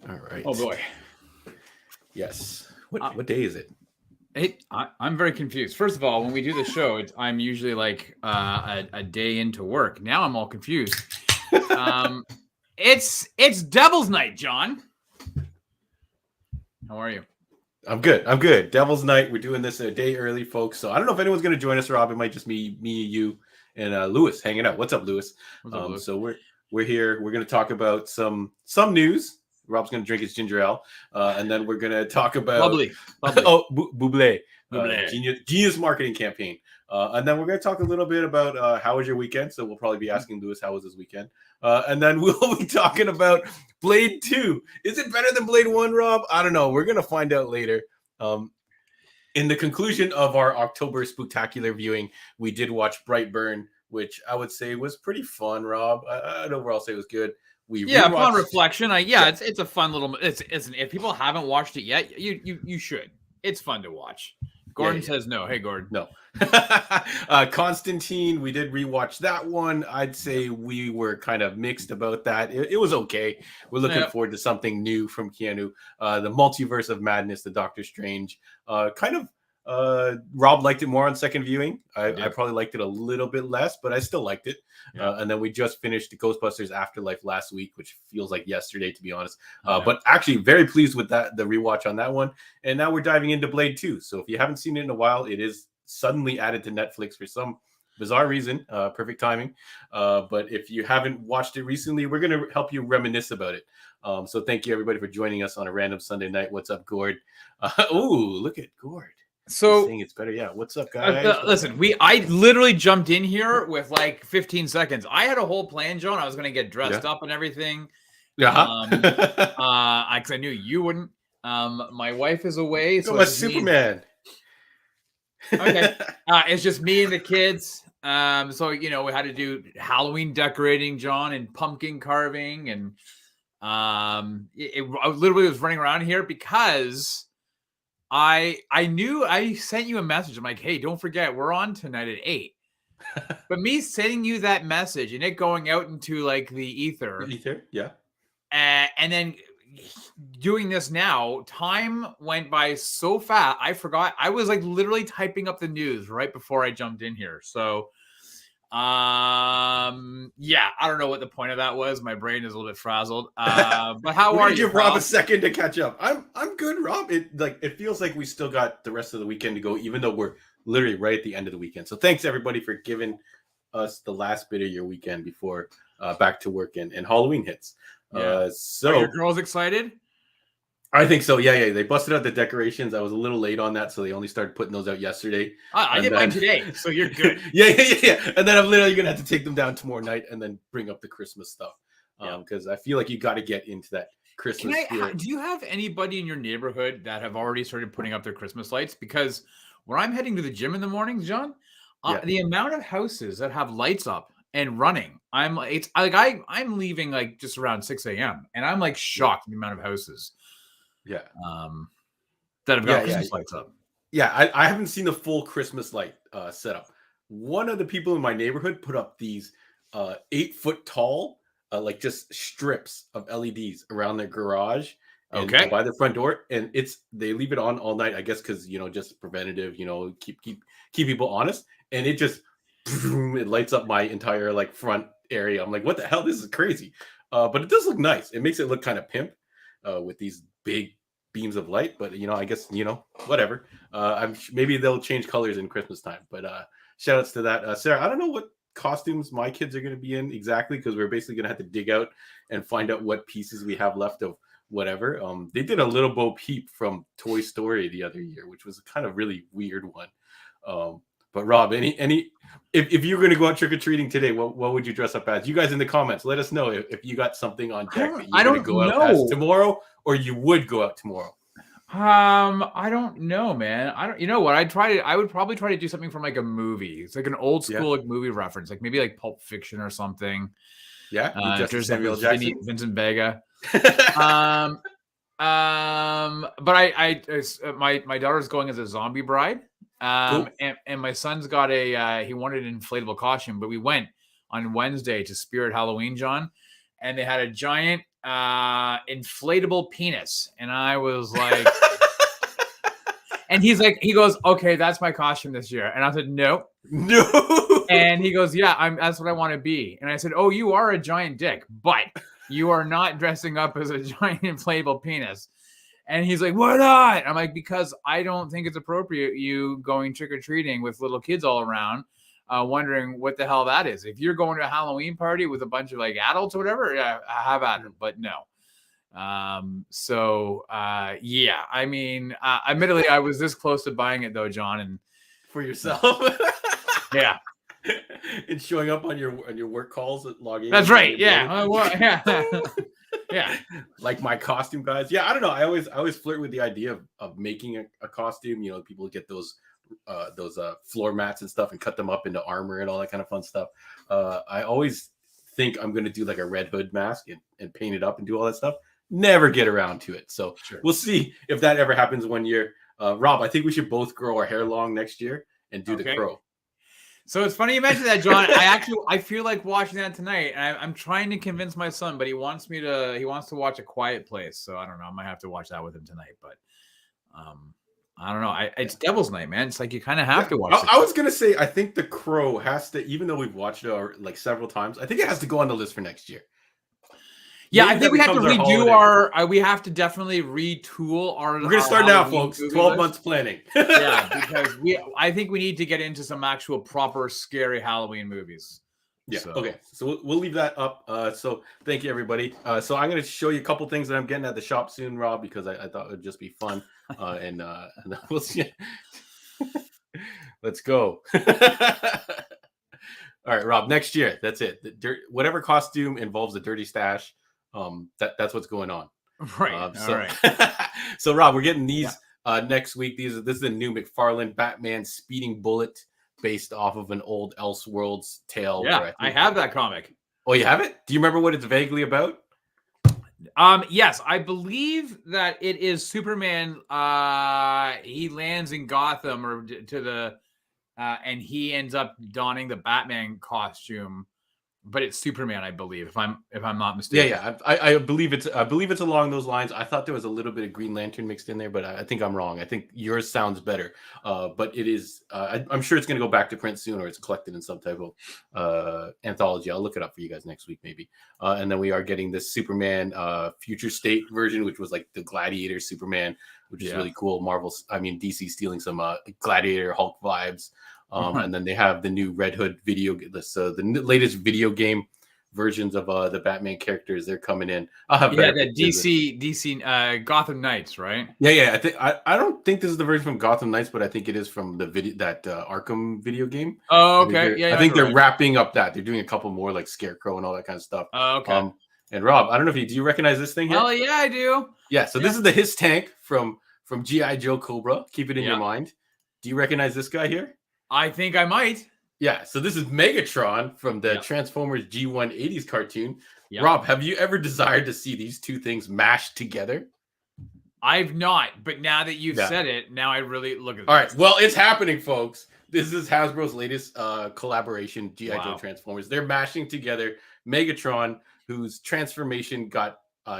All right. Oh boy. Yes. What day is it? I'm very confused. First of all, when we do the show, I'm usually like a day into work. Now I'm all confused. It's Devil's Night, John. How are you? I'm good. Devil's Night. We're doing this a day early, folks. So I don't know if anyone's going to join us, Rob. It might just be me, you, and Lewis hanging out. What's up, Lewis? What's up, Lewis? So we're here. We're going to talk about some news. Rob's going to drink his ginger ale, and then we're going to talk about bubbly. Buble. Buble. Genius marketing campaign. And then we're going to talk a little bit about how was your weekend. So we'll probably be asking Lewis how was his weekend. And then we'll be talking about Blade 2. Is it better than Blade 1, Rob? I don't know. We're going to find out later. In the conclusion of our October Spooktacular viewing, we did watch Brightburn, which I would say was pretty fun, Rob. I'd overall say it was good. Upon reflection, it's a fun little. It's if people haven't watched it yet, you should. It's fun to watch. Gordon says no. Hey, Gordon. No. Constantine, we did rewatch that one. I'd say we were kind of mixed about that. It was okay. We're looking forward to something new from Keanu. The Multiverse of Madness, the Doctor Strange. Rob liked it more on second viewing. I probably liked it a little bit less, but I still liked it. And then we just finished the Ghostbusters Afterlife last week, which feels like yesterday, to be honest. But actually very pleased with the rewatch on that one. And now we're diving into Blade 2. So if you haven't seen it in a while, it is suddenly added to Netflix for some bizarre reason. Perfect timing. But if you haven't watched it recently, we're going to help you reminisce about it. So thank you, everybody, for joining us on a random Sunday night. What's up, Gord? Look at Gord. So saying it's better. Yeah. What's up, guys? Listen, I literally jumped in here with like 15 seconds. I had a whole plan, John. I was going to get dressed up and everything. Because I knew you wouldn't. My wife is away. So it's Superman. Okay. It's just me and the kids. So, we had to do Halloween decorating, John, and pumpkin carving. And I literally was running around here because I knew I sent you a message. I'm like, hey, don't forget, we're on tonight at 8. But me sending you that message and it going out into like the ether. Yeah. And then doing this now, time went by so fast. I forgot. I was like literally typing up the news right before I jumped in here. So, I don't know what the point of that was. My brain is a little bit frazzled. But how are you? Give Rob a second to catch up. I'm good, Rob. It feels like we still got the rest of the weekend to go, even though we're literally right at the end of the weekend. So thanks everybody for giving us the last bit of your weekend before back to work and Halloween hits. Are your girls excited? I think so. Yeah. They busted out the decorations. I was a little late on that, so they only started putting those out yesterday. I did mine today, so you're good. Yeah. And then I'm literally gonna have to take them down tomorrow night and then bring up the Christmas stuff. Because I feel like you got to get into that Christmas spirit. Do you have anybody in your neighborhood that have already started putting up their Christmas lights? Because when I'm heading to the gym in the mornings, John, the amount of houses that have lights up and running, I'm leaving like just around 6 a.m. and I'm like shocked at the amount of houses. Yeah. That have got Christmas lights up. Yeah, I haven't seen the full Christmas light setup. One of the people in my neighborhood put up these 8-foot tall, like just strips of LEDs around their garage and by their front door, and they leave it on all night, I guess, because just preventative, keep people honest, and it just it lights up my entire like front area. I'm like, what the hell? This is crazy. But it does look nice. It makes it look kind of pimp with these big beams of light. But I guess whatever. Maybe they'll change colors in Christmas time. But shout outs to that, Sarah. I don't know what costumes my kids are going to be in exactly, because we're basically going to have to dig out and find out what pieces we have left of whatever. They did a Little Bo Peep from Toy Story the other year, which was a kind of really weird one. But Rob, if you're going to go out trick-or-treating today, what would you dress up as? You guys in the comments, let us know if you got something on deck that you're going to go out as tomorrow, or you would go out tomorrow. I don't know, man. You know what? I would probably try to do something from like a movie. It's like an old school like movie reference, like maybe like Pulp Fiction or something. Yeah. Just Samuel Jackson, Vincent Vega. But my daughter's going as a zombie bride. Cool. And my son's got he wanted an inflatable costume, but we went on Wednesday to Spirit Halloween, John, and they had a giant inflatable penis. And I was like, and he goes, okay, that's my costume this year. And I said, no. And he goes, yeah, that's what I want to be. And I said, oh, you are a giant dick, but you are not dressing up as a giant inflatable penis. And he's like, why not? I'm like, because I don't think it's appropriate you going trick-or-treating with little kids all around, wondering what the hell that is. If you're going to a Halloween party with a bunch of like adults or whatever, yeah, have at it, but no. Yeah, I mean, admittedly, I was this close to buying it though, John, and for yourself. Yeah. And showing up on your work calls at login. That's right. Yeah. Yeah. Yeah. Like my costume guys. Yeah, I don't know. I always flirt with the idea of making a costume. You know, people get those floor mats and stuff and cut them up into armor and all that kind of fun stuff. I always think I'm gonna do like a Red Hood mask and paint it up and do all that stuff. Never get around to it. So sure. We'll see if that ever happens one year. Rob, I think we should both grow our hair long next year and do the crow. So it's funny you mentioned that, John. I feel like watching that tonight. And I'm trying to convince my son, but he wants to watch A Quiet Place. So I don't know. I might have to watch that with him tonight. But I don't know. It's Devil's Night, man. It's like you kind of have to watch it. I was gonna say I think The Crow has to, even though we've watched it like several times, I think it has to go on the list for next year. Yeah, maybe I think we have to redo we have to definitely retool our. We're gonna start now, folks. 12 months planning. Yeah, because I think we need to get into some actual proper scary Halloween movies. Yeah. So. Okay. So we'll leave that up. So thank you, everybody. So I'm gonna show you a couple things that I'm getting at the shop soon, Rob, because I thought it would just be fun. And we'll see. Let's go. All right, Rob. Next year, that's it. Whatever costume involves a dirty stash. That's what's going on. Right. All right. So Rob, we're getting these next week. This is a new McFarland Batman Speeding Bullet based off of an old Elseworlds tale. Yeah, I have that comic. Oh, you have it? Do you remember what it's vaguely about? Yes, I believe that it is Superman. He lands in Gotham and he ends up donning the Batman costume. But it's Superman, I believe, if I'm not mistaken. Yeah. I believe it's along those lines. I thought there was a little bit of Green Lantern mixed in there, but I think I'm wrong. I think yours sounds better. But it is. I'm sure it's going to go back to print soon, or it's collected in some type of anthology. I'll look it up for you guys next week, maybe. And then we are getting this Superman Future State version, which was like the Gladiator Superman, which is really cool. DC stealing some Gladiator Hulk vibes. And then they have the new Red Hood the latest video game versions of the Batman characters. They're coming in. I'll have the DC Gotham Knights, right? Yeah. I don't think this is the version from Gotham Knights, but I think it is from the Arkham video game. Oh, okay. I think they're wrapping up that. They're doing a couple more like Scarecrow and all that kind of stuff. Oh, okay. And Rob, I don't know if do you recognize this thing here? Oh yeah, I do. Yeah. So this is the His Tank from G.I. Joe Cobra. Keep it in your mind. Do you recognize this guy here? I think I might. Yeah, so this is Megatron from the Transformers G1 80s cartoon. Yep. Rob, have you ever desired to see these two things mashed together? I've not, but now that you've said it, now I really look at it. All right, well, it's happening, folks. This is Hasbro's latest collaboration, G.I. Joe Transformers. They're mashing together Megatron, whose transformation got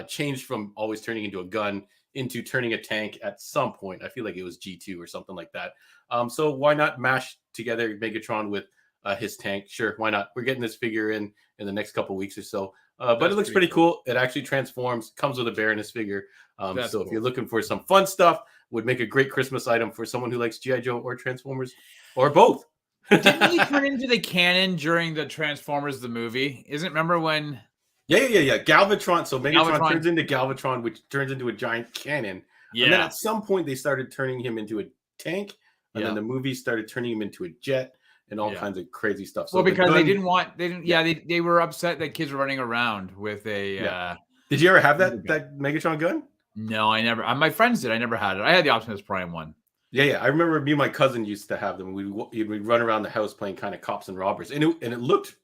changed from always turning into a gun into turning a tank at some point. I feel like it was G2 or something like that. So why not mash together Megatron with his tank? Sure, why not? We're getting this figure in the next couple weeks or so. But it looks pretty cool. It actually transforms, comes with a bear in this figure. So if you're looking for some fun stuff, would make a great Christmas item for someone who likes G.I. Joe or Transformers or both. Didn't he turn into the cannon during the Transformers, the movie? Remember when... Yeah. Galvatron. So Megatron turns into Galvatron, which turns into a giant cannon. Yeah. And then at some point, they started turning him into a tank. And then the movie started turning him into a jet and all kinds of crazy stuff. So because they were upset that kids were running around with a... Did you ever have that Megatron gun? No, I never. My friends did. I never had it. I had the Optimus Prime one. Yeah. I remember me and my cousin used to have them. We'd run around the house playing kind of cops and robbers. And it looked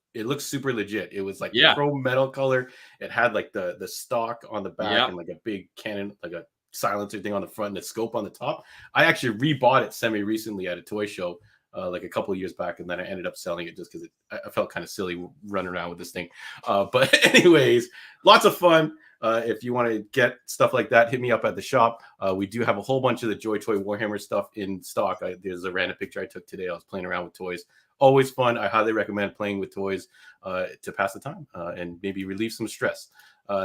super legit. It was like chrome metal color. It had like the stock on the back and like a big cannon, like a silencer thing on the front and a scope on the top. I actually rebought it semi-recently at a toy show like a couple of years back, and then I ended up selling it just because I felt kind of silly running around with this thing. But anyways, lots of fun. If you want to get stuff like that, hit me up at the shop. We do have a whole bunch of the Joy Toy Warhammer stuff in stock. There's a random picture I took today. I was playing around with toys. Always fun. I highly recommend playing with toys to pass the time and maybe relieve some stress.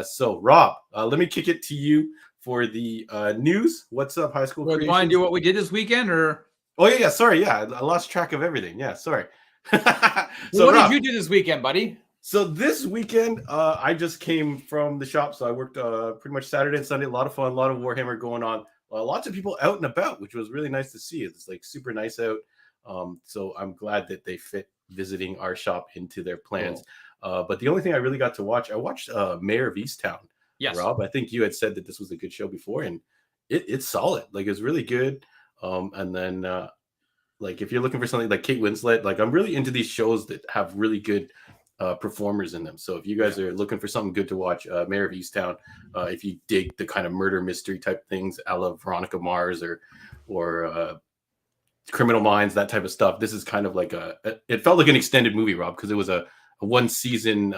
So, Rob, let me kick it to you for the news. What's up, high school? Do you want to do what we did this weekend, or? Oh yeah. Sorry, I lost track of everything. Yeah, sorry. So, what Rob, did you do this weekend, buddy? So this weekend, I just came from the shop. So I worked pretty much Saturday and Sunday. A lot of fun, a lot of Warhammer going on. Lots of people out and about, which was really nice to see. It's like super nice out. So I'm glad that they fit visiting our shop into their plans. Cool. But the only thing I really got to watch, I watched Mayor of Easttown. Yes, Rob, I think you had said that this was a good show before, and it's solid. Like, it's really good. And then like, if you're looking for something like Kate Winslet, like, I'm really into these shows that have really good performers in them. So if you guys are looking for something good to watch, Mayor of Easttown, if you dig the kind of murder mystery type things, a la Veronica Mars or Criminal Minds, that type of stuff, this is kind of like it felt like an extended movie, Rob, because it was a one season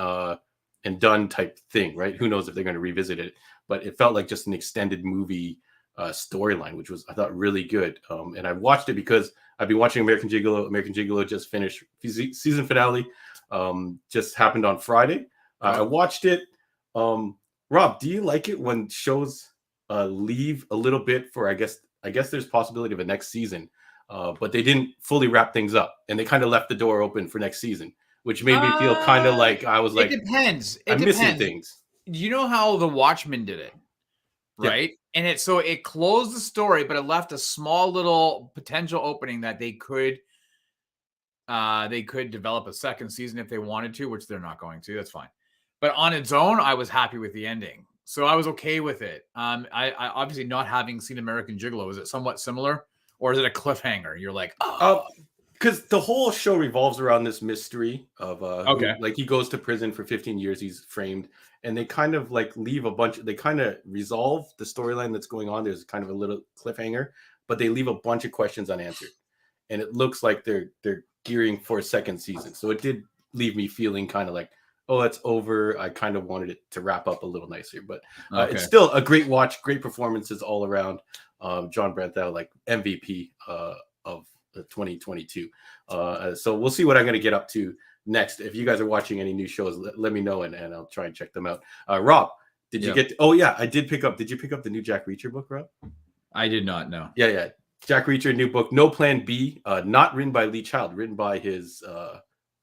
and done type thing, right? Who knows if they're going to revisit it, but it felt like just an extended movie storyline, which was, I thought, really good. And I watched it because I've been watching American Gigolo. American Gigolo just finished season finale. Just happened on Friday. I watched it. Rob, do you like it when shows leave a little bit for, I guess there's possibility of a next season, but they didn't fully wrap things up, and they kind of left the door open for next season, which made me feel kind of like I was like, it depends. I'm missing things. You know how The Watchmen did it, right? Yeah. And it closed the story, but it left a small little potential opening that they could develop a second season if they wanted to, which they're not going to. That's fine. But on its own, I was happy with the ending, so I was okay with it. I obviously, not having seen American Gigolo, is it somewhat similar, or is it a cliffhanger? You're like, because the whole show revolves around this mystery of like, he goes to prison for 15 years, he's framed, and they kind of like leave they kind of resolve the storyline that's going on. There's kind of a little cliffhanger, but they leave a bunch of questions unanswered, and it looks like they're gearing for a second season. So it did leave me feeling kind of like, oh, it's over. I kind of wanted it to wrap up a little nicer, but it's still a great watch, great performances all around. John Brenthal, like MVP of 2022. So we'll see what I'm going to get up to next. If you guys are watching any new shows, let me know, and I'll try and check them out. Rob, did you get? Oh yeah, I did pick up. Did you pick up the new Jack Reacher book, Rob? I did not know. Yeah. Jack Reacher, new book, No Plan B. Not written by Lee Child, written by his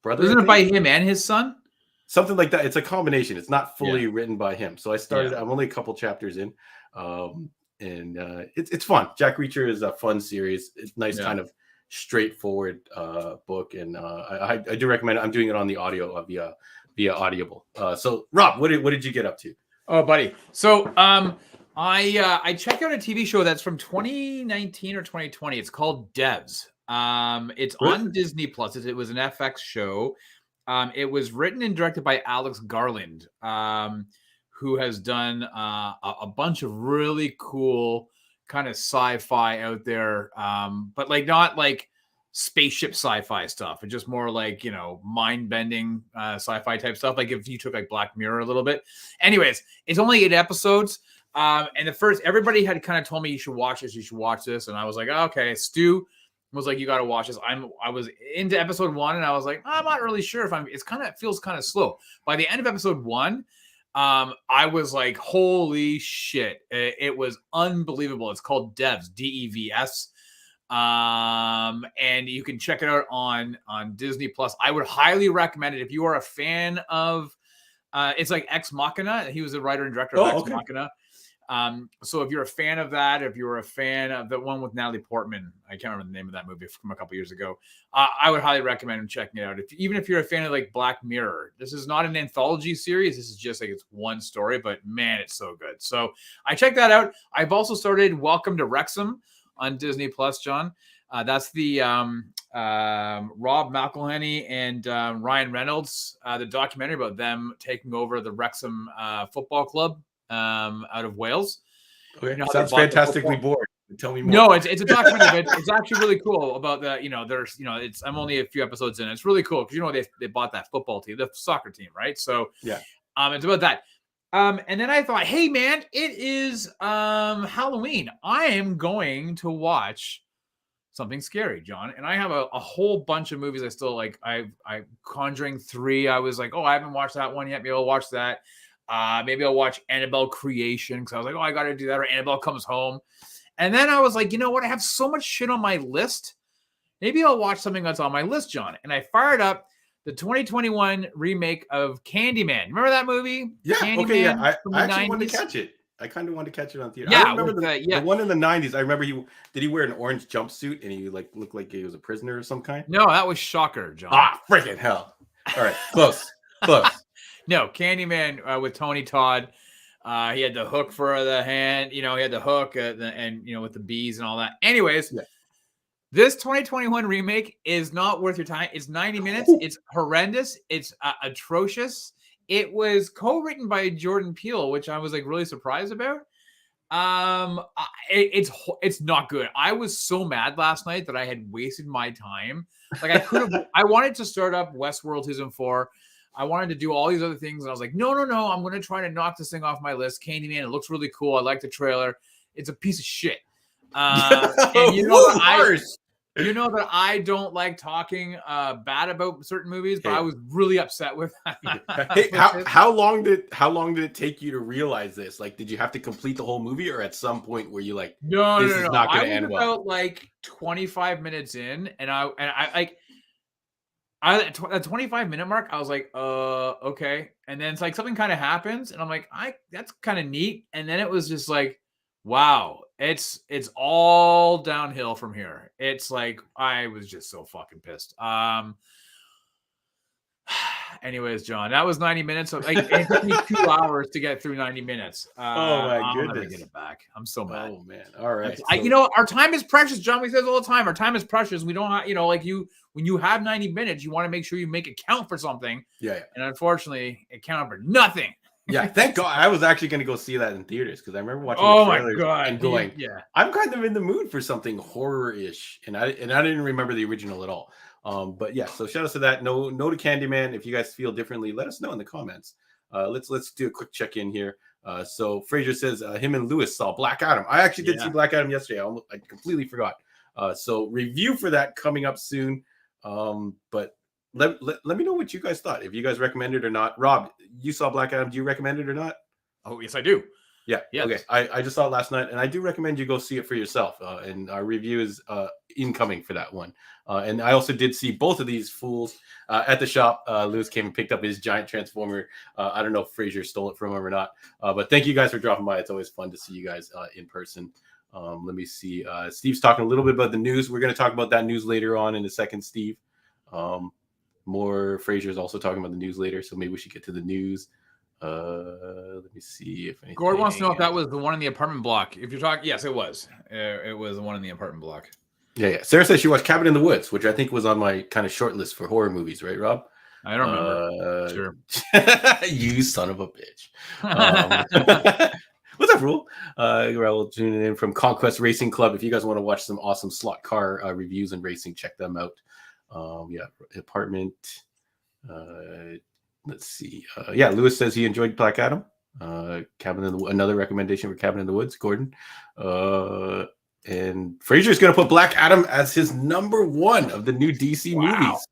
brother. Isn't it by him and his son? Something like that. It's a combination. It's not fully written by him. So I started. I'm only a couple chapters in, and it's fun. Jack Reacher is a fun series. It's nice, kind of straightforward book, and I do recommend it. I'm doing it on the audio via Audible. So Rob, what did you get up to? Oh, buddy. So I checked out a TV show that's from 2019 or 2020. It's called Devs. It's on Disney Plus. It was an FX show. It was written and directed by Alex Garland, who has done a bunch of really cool kind of sci-fi out there, but like not like spaceship sci-fi stuff. It's just more like, mind-bending sci-fi type stuff. Like if you took like Black Mirror a little bit. Anyways, it's only 8 episodes. And everybody had kind of told me you should watch this. And I was like, okay. Stu was like, you got to watch this. I was into episode 1, and I was like, I'm not really sure if it feels kind of slow. By the end of episode 1, I was like, holy shit. It was unbelievable. It's called Devs, DEVS. And you can check it out on Disney Plus. I would highly recommend it if you are a fan of, it's like Ex Machina. He was the writer and director of Ex Machina. So if you're a fan of that, if you're a fan of the one with Natalie Portman, I can't remember the name of that movie from a couple years ago, I would highly recommend checking it out. Even if you're a fan of like Black Mirror, this is not an anthology series. This is just like it's one story, but man, it's so good. So I checked that out. I've also started Welcome to Wrexham on Disney Plus, John. That's the Rob McElhenney and Ryan Reynolds, the documentary about them taking over the Wrexham football club out of Wales. Okay, sounds fantastically boring. Tell me more. No, it's a documentary, but it's actually really cool about the, I'm only a few episodes in. It's really cool because they bought that football team, the soccer team, right? So yeah, it's about that. And then I thought, hey man, it is Halloween. I am going to watch something scary, John. And I have a whole bunch of movies I still like. I Conjuring 3. I was like, oh, I haven't watched that one yet. Maybe I'll watch that. Maybe I'll watch Annabelle Creation because I was like, oh, I got to do that. Or Annabelle Comes Home. And then I was like, you know what? I have so much shit on my list. Maybe I'll watch something that's on my list, John. And I fired up the 2021 remake of Candyman. Remember that movie? Yeah. Candyman Okay. Yeah. from I the actually wanted 90s? to catch it. I kind of wanted to catch it on theater. Yeah, I remember yeah. the one in the 90s. I remember he wear an orange jumpsuit and he like looked like he was a prisoner of some kind. No, that was Shocker, John. Ah, freaking hell. All right. Close. No, Candyman with Tony Todd. He had the hook for the hand. He had the hook and with the bees and all that. Anyways, yeah. This 2021 remake is not worth your time. It's 90 minutes. It's horrendous. It's atrocious. It was co-written by Jordan Peele, which I was like really surprised about. It's not good. I was so mad last night that I had wasted my time. Like I wanted to start up Westworld season 4. I wanted to do all these other things. And I was like, no. I'm going to try to knock this thing off my list. Candyman, it looks really cool. I like the trailer. It's a piece of shit. And you know that I don't like talking bad about certain movies, but I was really upset with that. Hey, how long did it take you to realize this? Like, did you have to complete the whole movie, or at some point were you like, no, this is not going to end well? About like 25 minutes in, and I at 25-minute mark, I was like, okay. And then it's like something kind of happens, and I'm like, that's kind of neat. And then it was just like, wow, it's all downhill from here. It's like I was just so fucking pissed. Anyways, John, that was 90 minutes. So like it took me 2 hours to get through 90 minutes. Oh my I'll goodness. never get it back. I'm so mad. Oh man. All right. Our time is precious, John. We say this all the time. Our time is precious. We don't have, when you have 90 minutes, you want to make sure you make it count for something. Yeah. And unfortunately, it counted for nothing. Yeah, thank God. I was actually going to go see that in theaters because I remember watching the trailers my God. and going, yeah, I'm kind of in the mood for something horror-ish, and I didn't remember the original at all. But yeah, so shout out to that. No to Candyman. If you guys feel differently, let us know in the comments. Let's do a quick check-in here. So Fraser says him and Lewis saw Black Adam. I actually did see Black Adam yesterday. I completely forgot. So review for that coming up soon. But let me know what you guys thought. If you guys recommend it or not. Rob, you saw Black Adam. Do you recommend it or not? Oh, yes, I do. Yeah. Yes. Okay. I just saw it last night, and I do recommend you go see it for yourself. And our review is incoming for that one. And I also did see both of these fools at the shop. Lewis came and picked up his giant transformer. I don't know if Fraser stole it from him or not. But thank you guys for dropping by. It's always fun to see you guys in person. Let me see. Steve's talking a little bit about the news. We're going to talk about that news later on in a second, Steve. More Fraser's also talking about the news later, so maybe we should get to the news. Let me see if anything. Gord wants to know if that was the one in the apartment block. If you're talking, yes, it was. It was the one in the apartment block. Yeah. Sarah says she watched Cabin in the Woods, which I think was on my kind of short list for horror movies, right, Rob? I don't remember. Sure. You son of a bitch. What's up, Rule? We're tuning in from Conquest Racing Club. If you guys want to watch some awesome slot car reviews and racing, check them out. Apartment. Let's see. Lewis says he enjoyed Black Adam. Another recommendation for Cabin in the Woods, Gordon. And Fraser's gonna put Black Adam as his number one of the new DC movies.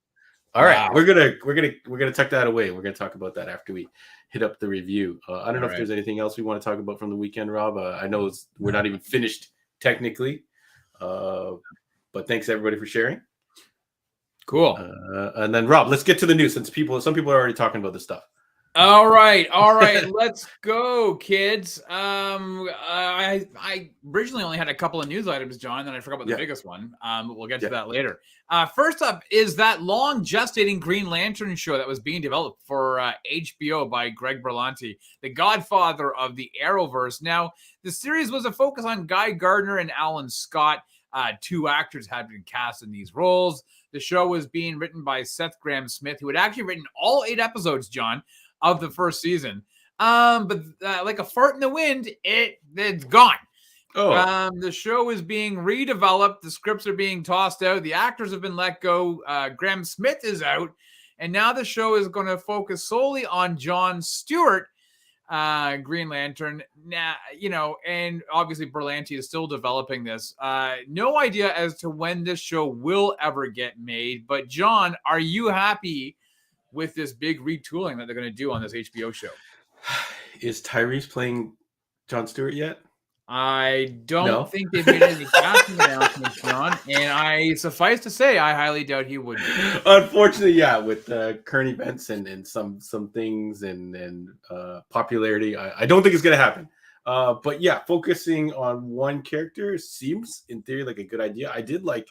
All right, we're gonna tuck that away. We're gonna talk about that after we hit up the review. I don't know if there's anything else we want to talk about from the weekend, Rob. I know we're not even finished technically, but thanks everybody for sharing. Cool. And then Rob, let's get to the news since some people are already talking about this stuff. All right. Let's go, kids. I originally only had a couple of news items, John, and then I forgot about the biggest one. We'll get to that later. First up is that long gestating Green Lantern show that was being developed for HBO by Greg Berlanti, the godfather of the Arrowverse. Now, the series was a focus on Guy Gardner and Alan Scott. Two actors had been cast in these roles. The show was being written by Seth Grahame-Smith, who had actually written all 8 episodes, John, of the first season. But like a fart in the wind, it's gone. The show is being redeveloped. The scripts are being tossed out. The actors have been let go. Grahame-Smith is out. And now the show is going to focus solely on Jon Stewart, Green Lantern. Now, and obviously Berlanti is still developing this. No idea as to when this show will ever get made. But John, are you happy with this big retooling that they're going to do on this HBO show? Is Tyrese playing Jon Stewart yet? I don't No. think they've made any casting announcements, John. And I suffice to say, I highly doubt he would be. Unfortunately, yeah, with current events and some things and popularity, I don't think it's gonna happen. But yeah, focusing on one character seems, in theory, like a good idea. I did like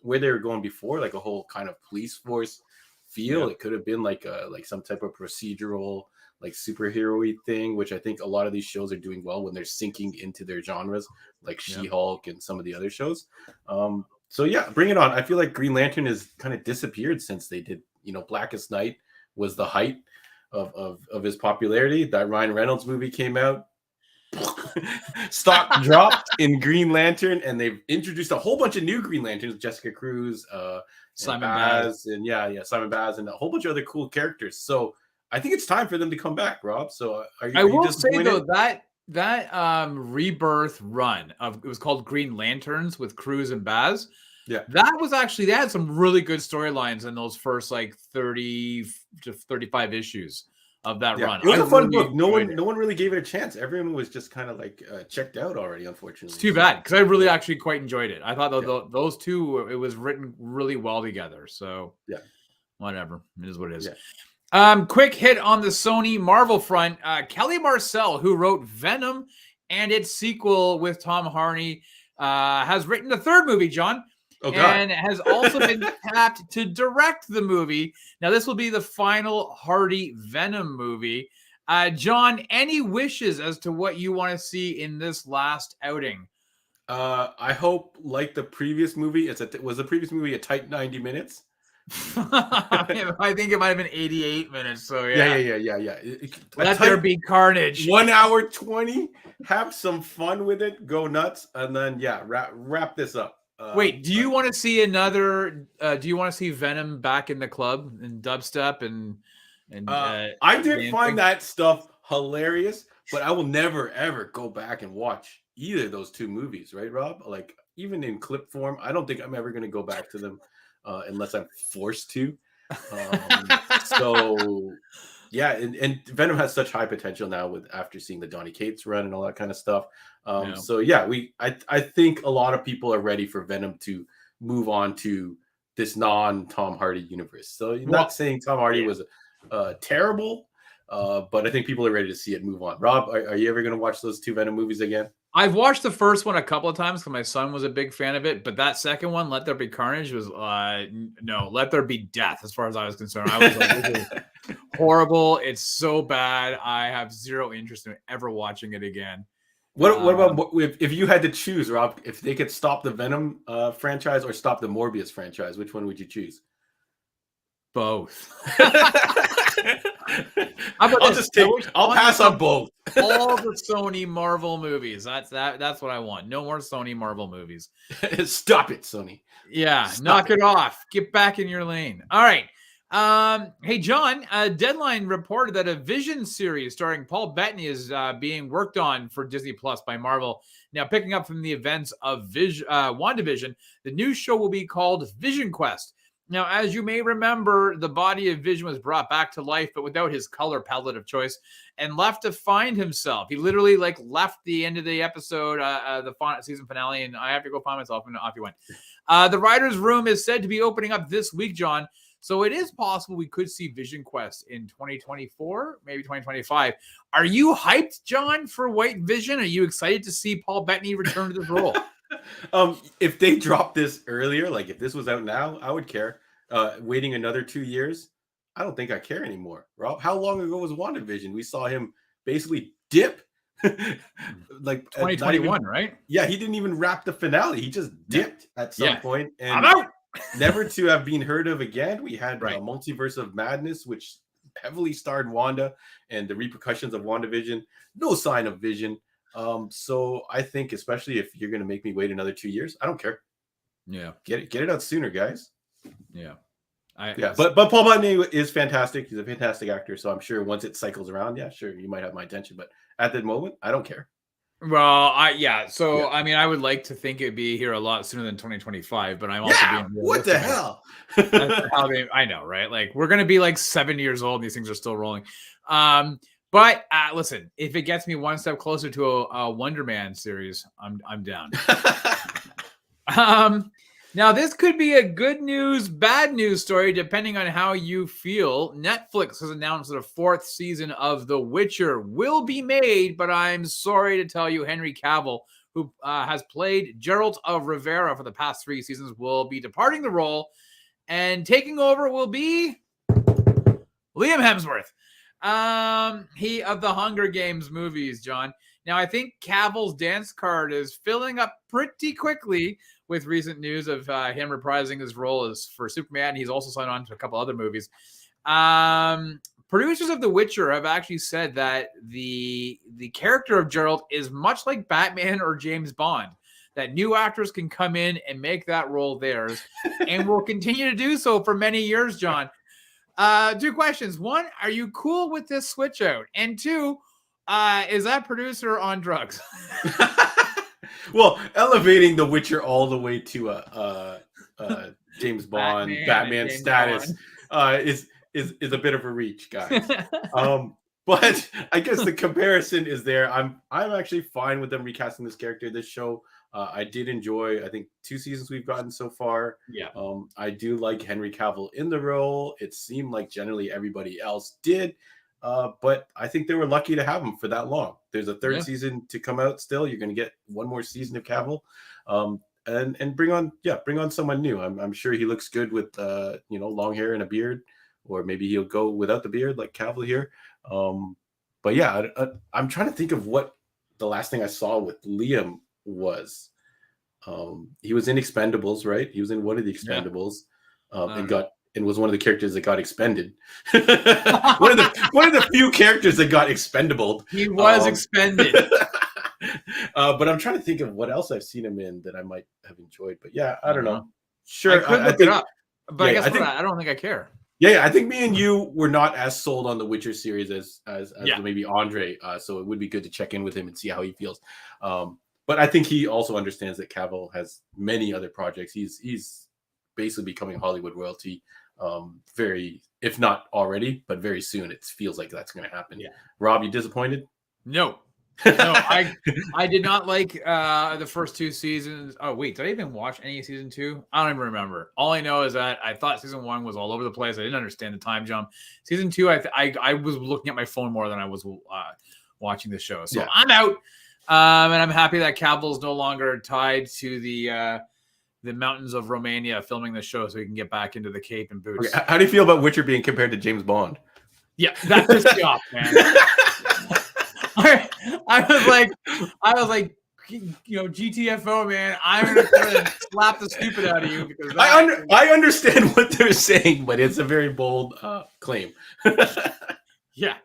where they were going before, like a whole kind of police force feel. Yeah. It could have been like some type of procedural, like superhero-y thing, which I think a lot of these shows are doing well when they're sinking into their genres, like She-Hulk and some of the other shows. So yeah, bring it on. I feel like Green Lantern has kind of disappeared since they did, Blackest Night was the height of his popularity. That Ryan Reynolds movie came out. Stock dropped in Green Lantern, and they've introduced a whole bunch of new Green Lanterns, Jessica Cruz, Simon Baz, and Simon Baz, and a whole bunch of other cool characters. So I think it's time for them to come back, Rob. So I will say though that rebirth run it was called Green Lanterns with Cruz and Baz. Yeah, that was actually, they had some really good storylines in those first like 30 to 35 issues of that run. It was a fun book. No one really gave it a chance. Everyone was just kind of like checked out already, unfortunately. It's too bad, because I really actually quite enjoyed it. I thought those two, it was written really well together. So yeah, whatever, it is what it is. Yeah. Quick hit on the Sony Marvel front. Kelly Marcel, who wrote Venom and its sequel with Tom Hardy, has written the third movie, John. Oh, God. And has also been tapped to direct the movie. Now, this will be the final Hardy Venom movie. John, any wishes as to what you want to see in this last outing? I hope, like the previous movie, was the previous movie a tight 90 minutes? I think it might have been 88 minutes. So yeah. Let there be carnage. 1 hour 20. Have some fun with it. Go nuts, and then wrap this up. Wait, do you want to see another? Do you want to see Venom back in the club and dubstep and? I did find that stuff hilarious, but I will never ever go back and watch either of those two movies, right, Rob? Like, even in clip form, I don't think I'm ever going to go back to them unless I'm forced to. So yeah, and Venom has such high potential now after seeing the Donny Cates run and all that kind of stuff. So yeah, I think a lot of people are ready for Venom to move on to this non-Tom Hardy universe. So you're not saying Tom Hardy was terrible, but I think people are ready to see it move on. Rob, are you ever going to watch those two Venom movies again? I've watched the first one a couple of times because my son was a big fan of it, but that second one, Let There Be Carnage, was no, Let There Be Death, as far as I was concerned. I was like, this is horrible. It's so bad. I have zero interest in ever watching it again. What about if you had to choose, Rob? If they could stop the Venom franchise or stop the Morbius franchise, which one would you choose? Both. I'll pass on both. All the Sony Marvel movies. That's what I want. No more Sony Marvel movies. Stop it, Sony. Yeah, knock it off. Get back in your lane. All right. Hey, John, Deadline reported that a Vision series starring Paul Bettany is being worked on for Disney Plus by Marvel. Now, picking up from the events of WandaVision, the new show will be called Vision Quest. Now, as you may remember, the body of Vision was brought back to life, but without his color palette of choice, and left to find himself. He literally left the end of the episode, the season finale, and I have to go find myself, and off he went. The writer's room is said to be opening up this week, John. So it is possible we could see Vision Quest in 2024, maybe 2025. Are you hyped, John, for White Vision? Are you excited to see Paul Bettany return to this role? If they dropped this earlier, like if this was out now, I would care. Waiting another 2 years, I don't think I care anymore. Rob, how long ago was WandaVision? We saw him basically dip. Like 2021, right? Yeah, he didn't even wrap the finale. He just dipped at some point. And I'm out. Never to have been heard of again. We had Multiverse of Madness, which heavily starred Wanda and the repercussions of WandaVision. No sign of Vision. So I think, especially if you're going to make me wait another 2 years, I don't care. Yeah. Get it out sooner, guys. Yeah. Yeah, but Paul Bettany is fantastic. He's a fantastic actor. So I'm sure once it cycles around, yeah, sure, you might have my attention. But at the moment, I don't care. Well, I mean, I would like to think it'd be here a lot sooner than 2025, but I'm also being what the realistic. hell? I know, right? Like we're gonna be like 7 years old, and these things are still rolling. But listen, if it gets me one step closer to a Wonder Man series, I'm down. Now this could be a good news, bad news story, depending on how you feel. Netflix has announced that a 4th season of The Witcher will be made, but I'm sorry to tell you, Henry Cavill, who has played Geralt of Rivia for the past 3 seasons, will be departing the role, and taking over will be Liam Hemsworth. He of the Hunger Games movies, John. Now, I think Cavill's dance card is filling up pretty quickly with recent news of him reprising his role as for Superman. He's also signed on to a couple other movies. Producers of The Witcher have actually said that the character of Geralt is much like Batman or James Bond, that new actors can come in and make that role theirs and will continue to do so for many years, John. 2 questions. 1, are you cool with this switch out? And 2, is that producer on drugs? Well, elevating The Witcher all the way to James Bond, Batman status is a bit of a reach, guys. But I guess the comparison is there. I'm actually fine with them recasting this character. This show, I did enjoy. I think 2 seasons we've gotten so far. Yeah. I do like Henry Cavill in the role. It seemed like generally everybody else did. But I think they were lucky to have him for that long. There's a 3rd season to come out still. You're going to get one more season of Cavill, and bring on someone new. I'm sure he looks good with long hair and a beard, or maybe he'll go without the beard like Cavill here. But yeah, I'm trying to think of what the last thing I saw with Liam was. He was in Expendables, right? He was in one of the Expendables, and was one of the characters that got expended. one of the few characters that got expendable. He was expended. But I'm trying to think of what else I've seen him in that I might have enjoyed. But yeah, I don't know. Sure, I think it up, but I guess I don't think I care. Yeah, I think me and you were not as sold on the Witcher series as maybe Andre. So it would be good to check in with him and see how he feels. But I think he also understands that Cavill has many other projects. He's basically becoming Hollywood royalty, very, if not already, but very soon. It feels like that's going to happen. Yeah. Rob, you disappointed? No, I did not like the first 2 seasons. Oh wait, did I even watch any season 2? I don't even remember. All I know is that I thought season 1 was all over the place. I didn't understand the time jump. Season 2, I was looking at my phone more than I was watching the show. So I'm out, and I'm happy that Cavill's no longer tied to the mountains of Romania filming the show, so he can get back into the cape and boots. Okay. How do you feel about Witcher being compared to James Bond? Yeah, that pissed me off, man. I was like, GTFO, man. I'm gonna slap the stupid out of you because I understand what they're saying, but it's a very bold claim. Yeah.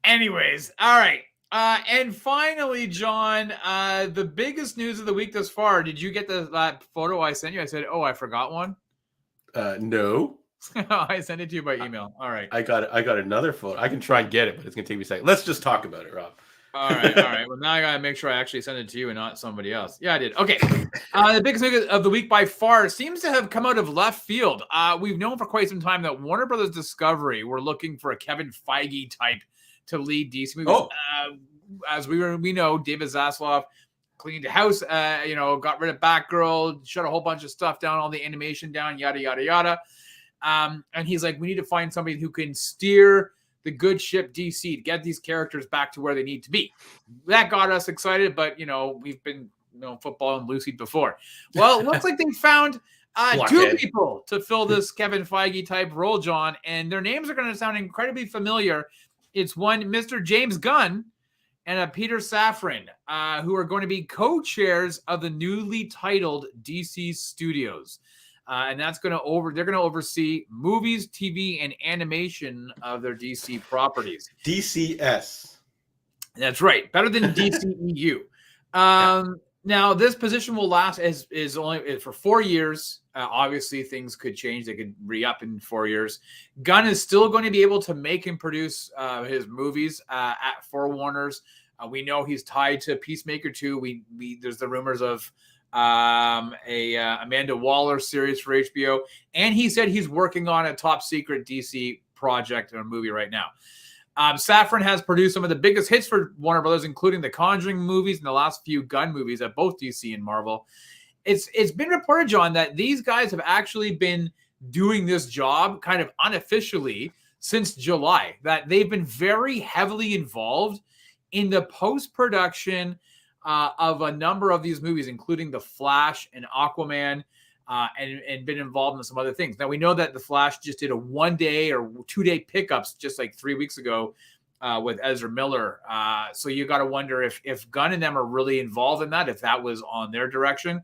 Anyways, all right. And finally, John, the biggest news of the week thus far. Did you get that photo I sent you? I said, "Oh, I forgot one." No. I sent it to you by email. All right. I got another photo. I can try and get it, but it's gonna take me a second. Let's just talk about it, Rob. All right. Well, now I gotta make sure I actually send it to you and not somebody else. Yeah, I did. Okay. The biggest news of the week by far seems to have come out of left field. We've known for quite some time that Warner Brothers Discovery were looking for a Kevin Feige type to lead DC movies. Oh. As we know, David Zaslav cleaned the house, got rid of Batgirl, shut a whole bunch of stuff down, all the animation down, yada, yada, yada. And he's like, we need to find somebody who can steer the good ship DC to get these characters back to where they need to be. That got us excited, but, we've been, football and Lucy before. Well, it looks like they found 2 people to fill this Kevin Feige type role, John, and their names are going to sound incredibly familiar. It's one, Mr. James Gunn, and Peter Safran, who are going to be co-chairs of the newly titled DC Studios. And that's they're going to oversee movies, TV, and animation of their DC properties. DCS. That's right. Better than DCEU. Now, this position will last is only for 4 years. Obviously, things could change. They could re-up in 4 years. Gunn is still going to be able to make and produce his movies for Warner's. We know he's tied to Peacemaker 2. There's the rumors of Amanda Waller series for HBO, and he said he's working on a top secret DC project or a movie right now. Safran has produced some of the biggest hits for Warner Brothers, including the Conjuring movies and the last few Gunn movies at both DC and Marvel. It's been reported, John, that these guys have actually been doing this job kind of unofficially since July, that they've been very heavily involved in the post-production of a number of these movies, including The Flash and Aquaman, and been involved in some other things. Now, we know that The Flash just did a 1 day or 2 day pickups just like 3 weeks ago with Ezra Miller. So you got to wonder if Gunn and them are really involved in that, if that was on their direction.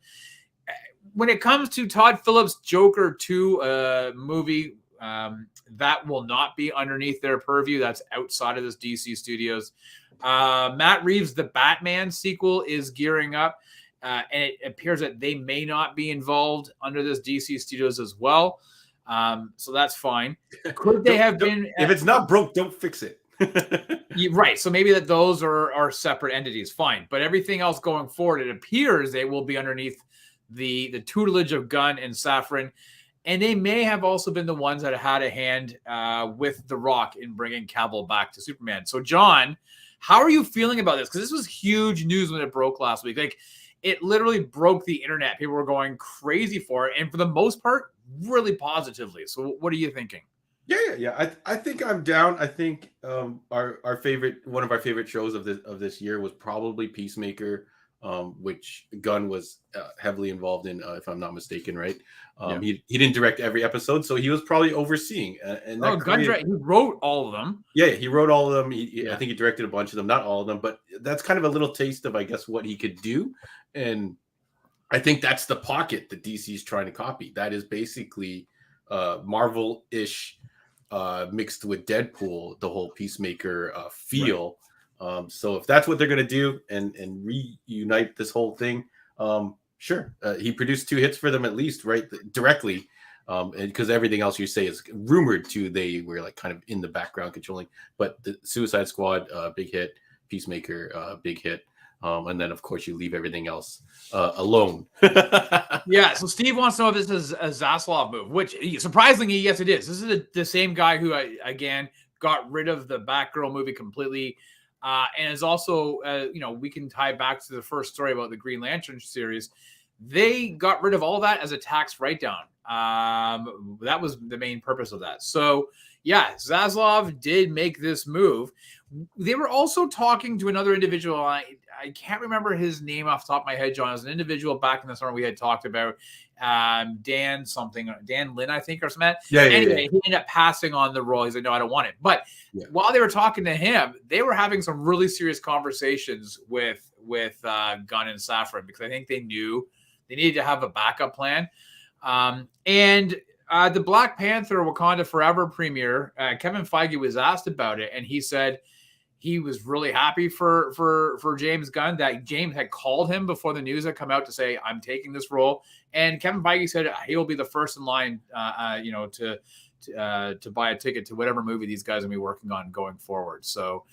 When it comes to Todd Phillips' Joker 2 movie, that will not be underneath their purview. That's outside of this DC Studios. Matt Reeves' The Batman sequel is gearing up, and it appears that they may not be involved under this DC Studios as well. So that's fine. Could they have been? If it's not broke, don't fix it. Right. So maybe that those are separate entities. Fine. But everything else going forward, it appears they will be underneath the tutelage of Gunn and Safran. And they may have also been the ones that had a hand with The Rock in bringing Cavill back to Superman. So, John, how are you feeling about this? Because this was huge news when it broke last week. Like, it literally broke the internet. People were going crazy for it. And for the most part, really positively. So what are you thinking? Yeah. I think I'm down. I think one of our favorite shows of this year was probably Peacemaker, which Gunn was heavily involved in, if I'm not mistaken, right? He didn't direct every episode, so he was probably overseeing. Gunn he wrote all of them. Yeah, he wrote all of them. I think he directed a bunch of them, not all of them, but that's kind of a little taste of, I guess, what he could do. And I think that's the pocket that DC is trying to copy. That is basically Marvel-ish mixed with Deadpool, the whole Peacemaker feel. Right. So if that's what they're going to do and reunite this whole thing, sure. He produced 2 hits for them at least, right? Directly. And because everything else you say is rumored to, they were like kind of in the background controlling. But the Suicide Squad, big hit. Peacemaker, big hit. And then, of course, you leave everything else alone. Yeah. So Steve wants to know if this is a Zaslav move, which surprisingly, yes, it is. This is the same guy who, again, got rid of the Batgirl movie completely. And is also, we can tie back to the first story about the Green Lantern series. They got rid of all that as a tax write-down. That was the main purpose of that. So, yeah, Zaslav did make this move. They were also talking to another individual. I can't remember his name off the top of my head, John. It was an individual back in the summer we had talked about. Dan Lynn, I think, or something. Anyway, he ended up passing on the role. He's like, no, I don't want it. But while they were talking to him, they were having some really serious conversations with Gunn and Safran, because I think they knew they needed to have a backup plan. And the Black Panther Wakanda Forever premiere, Kevin Feige was asked about it, and he said he was really happy for James Gunn, that James had called him before the news had come out to say, I'm taking this role. And Kevin Feige said he'll be the first in line, to buy a ticket to whatever movie these guys will be working on going forward. So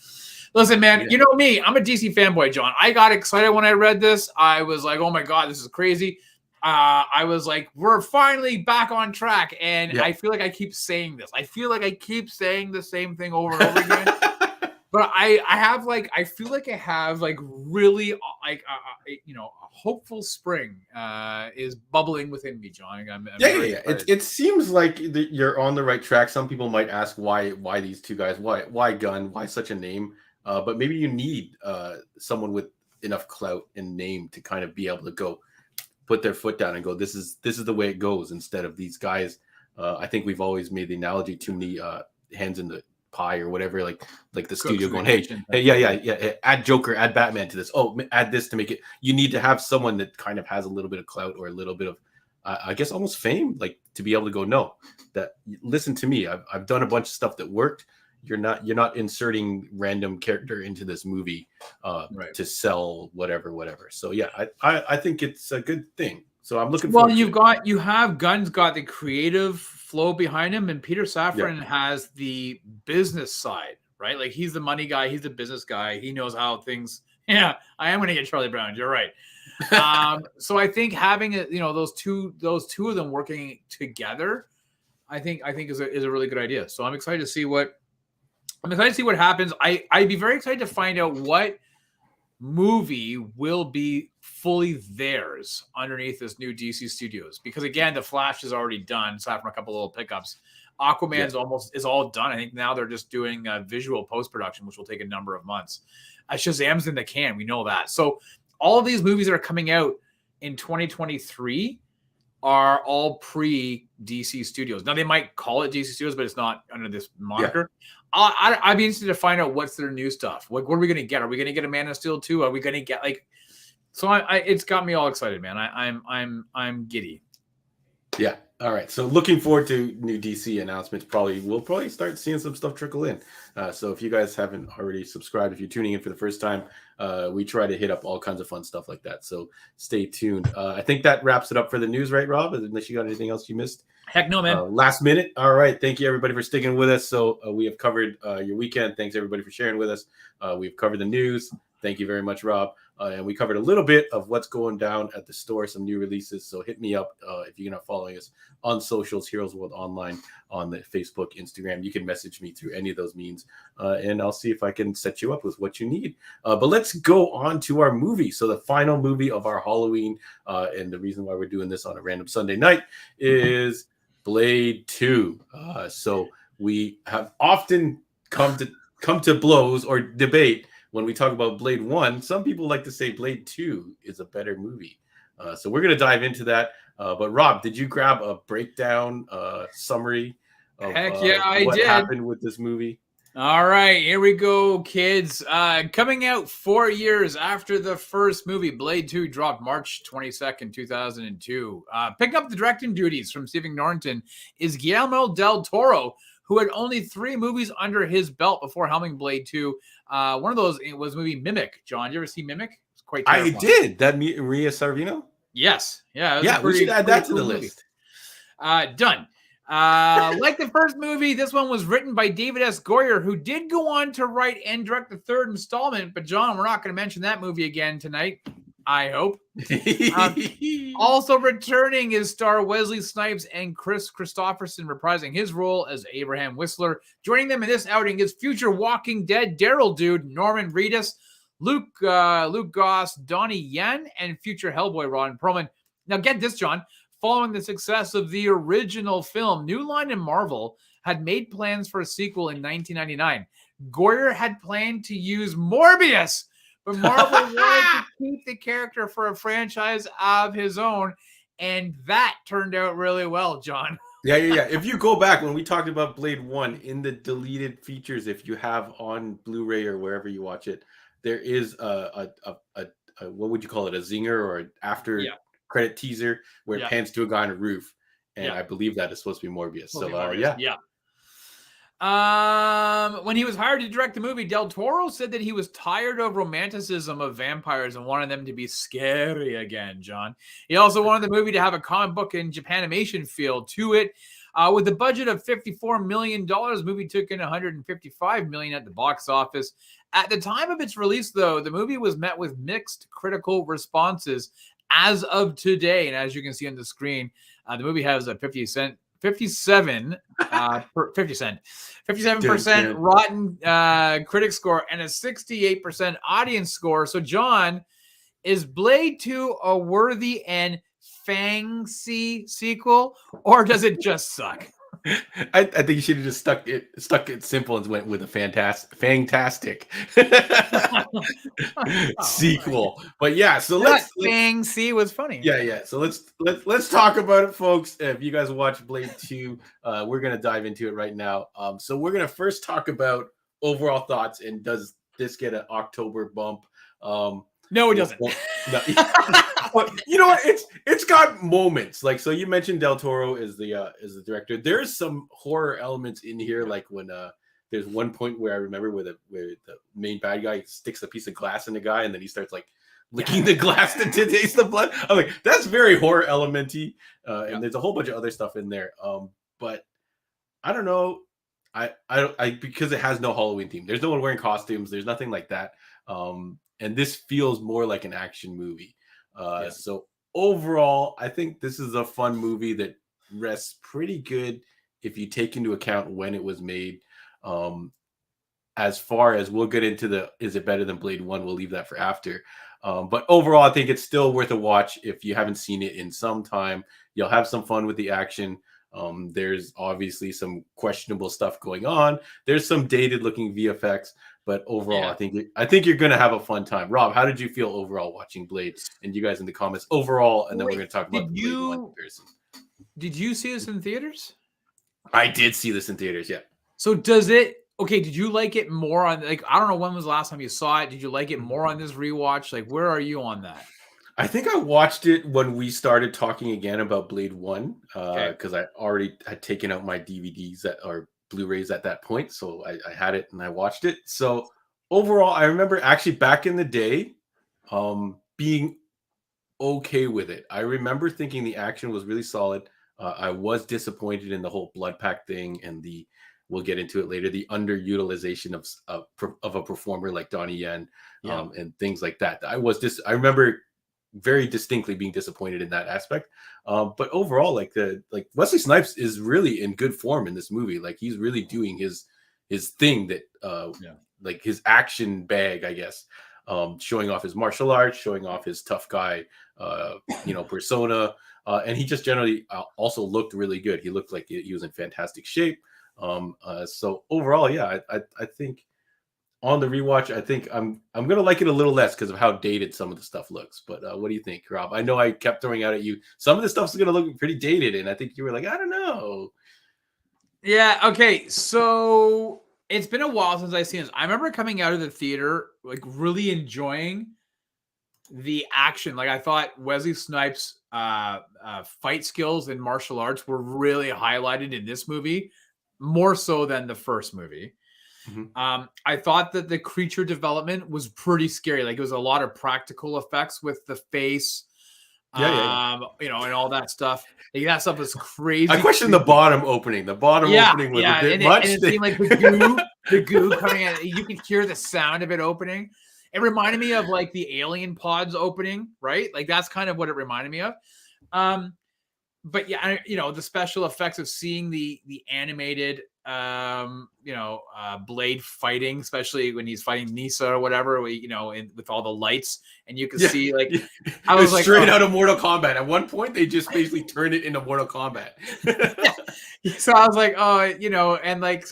listen, man, you know me, I'm a DC fanboy, John. I got excited when I read this. I was like, oh my God, this is crazy. I was like, we're finally back on track. And I feel like I keep saying this. I feel like I keep saying the same thing over and over again. But I feel like I have like really like a hopeful spring is bubbling within me, John. I'm It seems like you're on the right track. Some people might ask why these two guys, why Gunn, why such a name? But maybe you need someone with enough clout and name to kind of be able to go put their foot down and go, this is the way it goes, instead of these guys. I think we've always made the analogy, too many hands in the pie or whatever, like the studio going, hey, add Joker, add Batman to this. Oh, add this to make it. You need to have someone that kind of has a little bit of clout or a little bit of, I guess, almost fame, like to be able to go, no, that listen to me. I've done a bunch of stuff that worked. You're not inserting random character into this movie to sell whatever. So yeah, I think it's a good thing. So I'm looking Well, forward to it. you have Gunn's got the creative flow behind him, and Peter Yeah. Safran has the business side, right? Like he's the money guy, he's the business guy. He knows how things. Yeah, I am going to get Charlie Brown. You're right. So I think having it, those two of them working together, I think is a really good idea. So I'm excited to see what happens. I'd be very excited to find out what movie will be fully theirs underneath this new DC Studios, because again, the Flash is already done, aside from a couple little pickups. Aquaman's is all done. I think now they're just doing visual post-production, which will take a number of months. Shazam's in the can, we know that. So all of these movies that are coming out in 2023 are all pre-DC Studios. Now they might call it DC Studios, but it's not under this moniker. I'd be interested to find out what's their new stuff. What are we going to get? Are we going to get a Man of Steel 2? Are we going to get So it's got me all excited, man. I'm giddy. Yeah. All right. So looking forward to new DC announcements. We'll probably start seeing some stuff trickle in. So if you guys haven't already subscribed, if you're tuning in for the first time, we try to hit up all kinds of fun stuff like that. So stay tuned. I think that wraps it up for the news, right, Rob? Unless you got anything else you missed. Heck no, man. Last minute. All right. Thank you, everybody, for sticking with us. So we have covered your weekend. Thanks, everybody, for sharing with us. We've covered the news. Thank you very much, Rob. And we covered a little bit of what's going down at the store, some new releases. So hit me up if you're not following us on socials, Heroes World Online, on the Facebook, Instagram. You can message me through any of those means, and I'll see if I can set you up with what you need. But let's go on to our movie. So the final movie of our Halloween, and the reason why we're doing this on a random Sunday night, is Blade 2. So we have often come to blows or debate when we talk about Blade 1. Some people like to say Blade 2 is a better movie. So we're going to dive into that. But Rob, did you grab a breakdown summary of what happened with this movie? All right, here we go, kids. Coming out 4 years after the first movie, Blade 2 dropped March 22nd, 2002. Picking up the directing duties from Stephen Norrington is Guillermo del Toro, who had only 3 movies under his belt before helming Blade 2. One of those was the movie Mimic. John, did you ever see Mimic? It's quite terrifying. I did. That Maria Sorvino? Yes. Yeah. We should add that to the list. Done. Like the first movie, this one was written by David S. Goyer, who did go on to write and direct the 3rd installment. But John, we're not going to mention that movie again tonight, I hope. Also returning is star Wesley Snipes and Chris Christopherson reprising his role as Abraham Whistler. Joining them in this outing is future Walking Dead Daryl Dude Norman Reedus, Luke Goss, Donnie Yen, and future Hellboy Ron Perlman. Now get this, John. Following the success of the original film, New Line and Marvel had made plans for a sequel in 1999. Goyer had planned to use Morbius, but Marvel wanted to keep the character for a franchise of his own, and that turned out really well, John. Yeah. If you go back when we talked about Blade 1 in the deleted features, if you have on Blu-ray or wherever you watch it, there is a what would you call it? A zinger or an after credit teaser where it pans to a guy on a roof, and I believe that is supposed to be Morbius. When he was hired to direct the movie, Del Toro said that he was tired of romanticism of vampires and wanted them to be scary again, John. He also wanted the movie to have a comic book and Japanimation feel to it. With a budget of $54 million, the movie took in $155 million at the box office. At the time of its release, though, the movie was met with mixed critical responses as of today. And as you can see on the screen, the movie has a 57% Rotten critic score and a 68% audience score. So, John, is Blade 2 a worthy and fancy sequel, or does it just suck? I think you should have just stuck it simple and went with a fantastic sequel. But yeah, so let's fancy was funny. Yeah. So let's talk about it, folks. If you guys watch Blade 2, we're gonna dive into it right now. So we're gonna first talk about overall thoughts, and does this get an October bump? No, it doesn't. No. You know what? It's got moments. Like, so you mentioned Del Toro is the director. There's some horror elements in here, like when there's one point where I remember where the main bad guy sticks a piece of glass in the guy, and then he starts like licking the glass to taste the blood. I'm like, that's very horror elementy. And there's a whole bunch of other stuff in there. But I don't know. I because it has no Halloween theme. There's no one wearing costumes. There's nothing like that. And this feels more like an action movie. So overall, I think this is a fun movie that rests pretty good if you take into account when it was made. As far as we'll get into is it better than Blade 1? We'll leave that for after. But overall, I think it's still worth a watch if you haven't seen it in some time. You'll have some fun with the action. There's obviously some questionable stuff going on. There's some dated looking VFX, but overall, I think you're going to have a fun time. Rob, how did you feel overall watching Blade? And you guys in the comments overall, and then we're going to talk about the Blade 1 comparison. Did you see this in theaters? I did see this in theaters, yeah. So did you like it more on, like, I don't know, when was the last time you saw it? Did you like it more on this rewatch? Like, where are you on that? I think I watched it when we started talking again about Blade 1, because I already had taken out my DVDs or Blu-rays at that point. So I had it and I watched it. So overall, I remember actually back in the day being okay with it. I remember thinking the action was really solid. I was disappointed in the whole blood pack thing and we'll get into it later, the underutilization of a performer like Donnie Yen and things like that. I remember very distinctly being disappointed in that aspect. But overall, like Wesley Snipes is really in good form in this movie. Like he's really doing his thing that like his action bag, I guess. Showing off his martial arts, showing off his tough guy, persona. And he just generally also looked really good. He looked like he was in fantastic shape. So overall, I think on the rewatch, I think I'm gonna like it a little less because of how dated some of the stuff looks. But what do you think, Rob? I know I kept throwing out at you. Some of the stuff's gonna look pretty dated, and I think you were like, I don't know. Yeah. Okay. So it's been a while since I've seen this. I remember coming out of the theater like really enjoying the action. Like I thought Wesley Snipes' fight skills and martial arts were really highlighted in this movie, more so than the first movie. Mm-hmm. I thought that the creature development was pretty scary. Like it was a lot of practical effects with the face, and all that stuff. Like, that stuff was crazy. I questioned the bottom opening. The bottom opening was a bit much. And it seemed like the goo coming in. You could hear the sound of it opening. It reminded me of like the alien pods opening, right? Like that's kind of what it reminded me of. But yeah, the special effects of seeing the animated, Blade fighting, especially when he's fighting Nisa or whatever, with all the lights, and you can see like, I was like straight out of Mortal Kombat. At one point, they just basically turned it into Mortal Kombat. So I was like, and like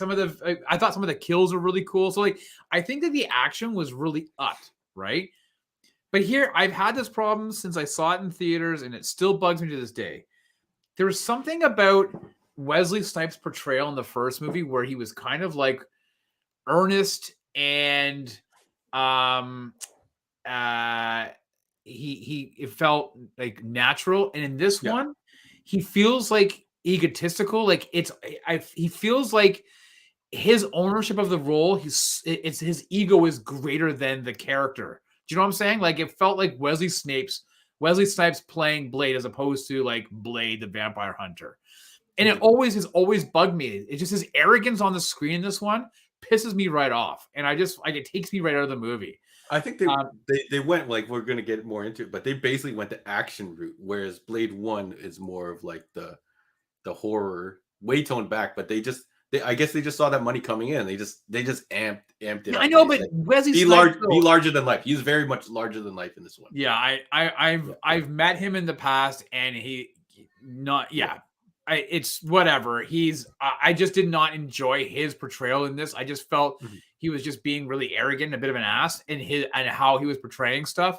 I thought some of the kills were really cool. So like, I think that the action was really up, right? But here, I've had this problem since I saw it in theaters, and it still bugs me to this day. There was something about Wesley Snipes' portrayal in the first movie where he was kind of like earnest and it felt like natural. And in this one, he feels like egotistical. Like he feels like his ownership of the role, his ego is greater than the character. Do you know what I'm saying? Like it felt like Wesley Snipes playing Blade as opposed to like Blade the Vampire Hunter. And it has always bugged me. It's just his arrogance on the screen in this one pisses me right off. And it takes me right out of the movie. I think they went, like, we're going to get more into it, but they basically went the action route, whereas Blade 1 is more of like the horror, way toned back, but I guess they just saw that money coming in. They just amped it up. I know, but Wesley Snipes be larger than life. He's very much larger than life in this one. Yeah, I've met him in the past, and it's whatever. I just did not enjoy his portrayal in this. I just felt he was just being really arrogant, a bit of an ass in how he was portraying stuff.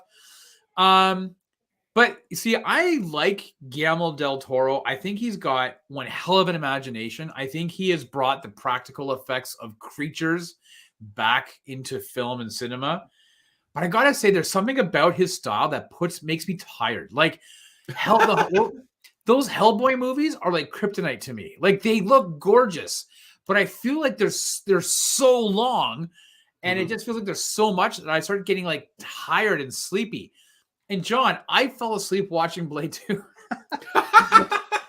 But see, I like Guillermo del Toro. I think he's got one hell of an imagination. I think he has brought the practical effects of creatures back into film and cinema. But I gotta say, there's something about his style that makes me tired. Like those Hellboy movies are like kryptonite to me. Like they look gorgeous, but I feel like they're so long, and it just feels like there's so much that I start getting like tired and sleepy. And John, I fell asleep watching Blade 2.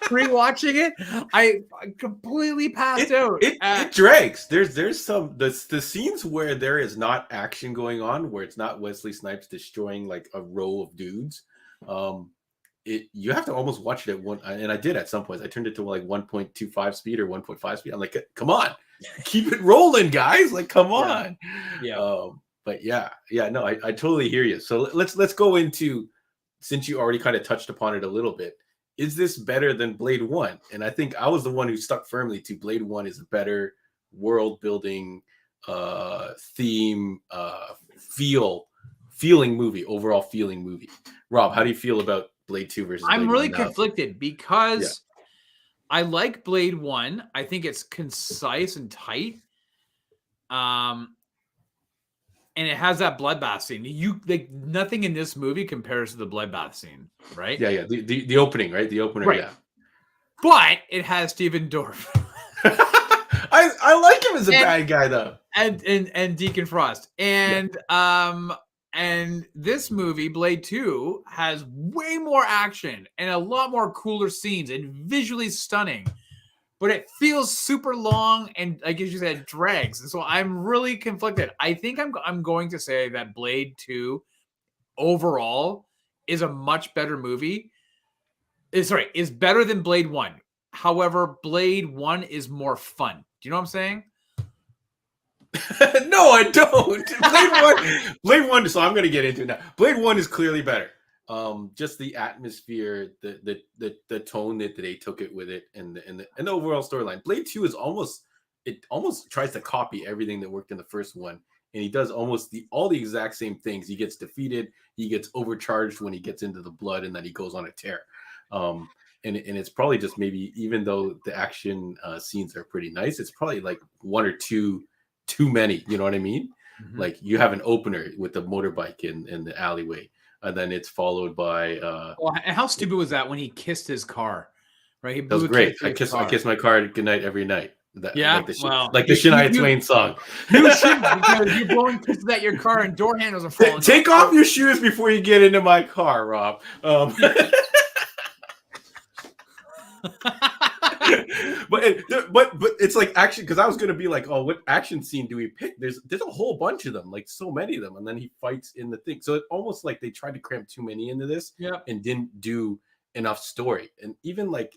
Rewatching it, I completely passed out. It drags. There's some the scenes where there is not action going on, where it's not Wesley Snipes destroying like a row of dudes. You have to almost watch it at one, and I did at some points. I turned it to like 1.25 speed or 1.5 speed. I'm like, come on, keep it rolling, guys. Like, come on. Yeah. But yeah, no, I totally hear you. So let's go into, since you already kind of touched upon it a little bit. Is this better than Blade 1? And I think I was the one who stuck firmly to Blade 1 is a better world building, theme, feeling movie, overall feeling movie. Rob, how do you feel about Blade 2 versus Blade 1? I'm really conflicted because I like Blade 1. I think it's concise and tight. And it has that bloodbath scene. You like nothing in this movie compares to the bloodbath scene, right? Yeah. The opening, right? The opener, right. Yeah. But it has Steven Dorff. I like him as a bad guy though. And Deacon Frost. And and this movie, Blade 2, has way more action and a lot more cooler scenes and visually stunning. But it feels super long and, like you said, drags. And so I'm really conflicted. I think I'm going to say that Blade 2 overall is a much better movie. Is better than Blade 1. However, Blade 1 is more fun. Do you know what I'm saying? No, I don't. Blade 1. So I'm going to get into it now. Blade 1 is clearly better. Just the atmosphere, the tone that they took it with it, and the overall storyline. Blade 2 is almost tries to copy everything that worked in the first one, and he does almost all the exact same things. He gets defeated, he gets overcharged when he gets into the blood, and then he goes on a tear. And it's probably just maybe, even though the action scenes are pretty nice, it's probably like one or two too many. You know what I mean? Mm-hmm. Like you have an opener with the motorbike in the alleyway. And then it's followed by. Well, and how stupid was that when he kissed his car? Right, that was great. I kiss my car goodnight every night. Like the Shania Twain song. You should, because you're blowing kisses at your car and door handles are falling. Take off your shoes before you get into my car, Rob. But it's like action, because I was gonna be like, oh, what action scene do we pick? There's a whole bunch of them, like so many of them, and then he fights in the thing. So it's almost like they tried to cram too many into this, and didn't do enough story. And even like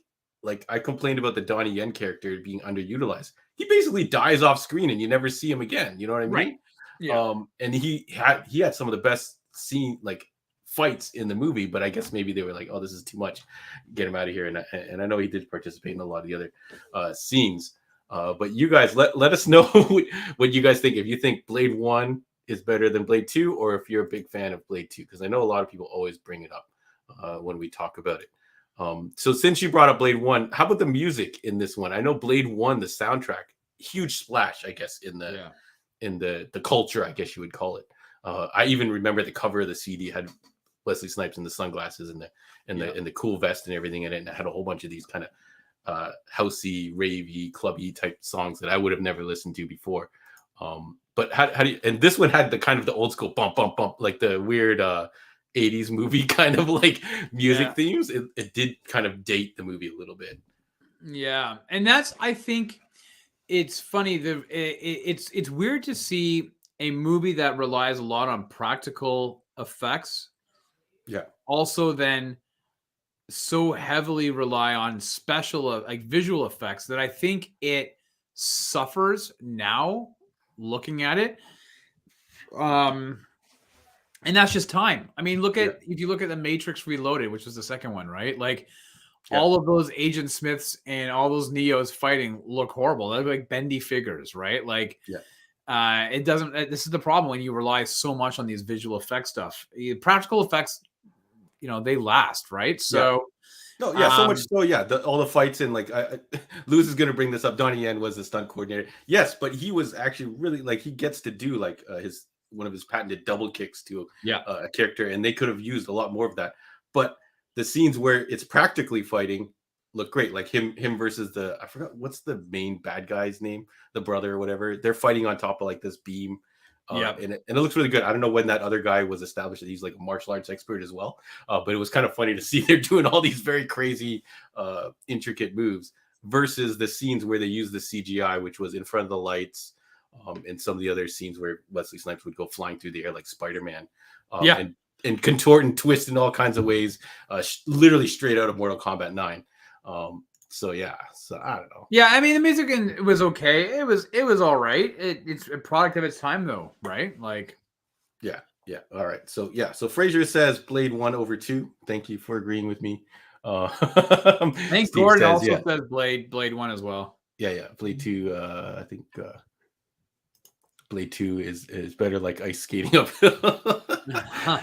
I complained about the Donnie Yen character being underutilized. He basically dies off screen, and you never see him again. You know what I mean? Right. Yeah. And he had some of the best fights in the movie, but I guess maybe they were like, oh, this is too much, get him out of here. And I know he did participate in a lot of the other scenes, but you guys let us know what you guys think, if you think Blade 1 is better than Blade 2, or if you're a big fan of Blade 2, because I know a lot of people always bring it up when we talk about it. So since you brought up Blade 1, how about the music in this one? I know Blade 1, the soundtrack, huge splash, I guess, in the culture, I guess you would call it. I even remember the cover of the CD had Wesley Snipes in the sunglasses and the cool vest and everything in it, and it had a whole bunch of these kind of housey, ravey, clubby type songs that I would have never listened to before. But how do you? And this one had the kind of the old school bump bump bump, like the weird 80s movie kind of like music themes. It did kind of date the movie a little bit. Yeah, and I think it's funny. It's weird to see a movie that relies a lot on practical effects. Yeah. Also, then so heavily rely on special visual effects that I think it suffers now looking at it. And that's just time. I mean, if you look at The Matrix Reloaded, which was the second one, right? Like all of those Agent Smiths and all those Neos fighting look horrible. They look like bendy figures, right? Like, it doesn't. This is the problem when you rely so much on these visual effects stuff. Practical effects, they last, right? So, so much so, all the fights in Luz is going to bring this up. Donnie Yen was the stunt coordinator, yes, but he was actually really he gets to do one of his patented double kicks to a character, and they could have used a lot more of that. But the scenes where it's practically fighting look great, like him versus I forgot what's the main bad guy's name, the brother or whatever. They're fighting on top of this beam. Yeah. And it looks really good. I don't know when that other guy was established that he's like a martial arts expert as well. But it was kind of funny to see they're doing all these very crazy, intricate moves versus the scenes where they use the CGI, which was in front of the lights, and some of the other scenes where Wesley Snipes would go flying through the air like Spider-Man, and contort and twist in all kinds of ways, literally straight out of Mortal Kombat 9. So I don't know. Yeah, I mean the music was okay. It was all right. It's a product of its time though, right? Like, yeah. All right. So Fraser says Blade 1 over 2. Thank you for agreeing with me. I think Gordon also says Blade 1 as well. Yeah. Blade 2. I think Blade 2 is better, like ice skating uphill.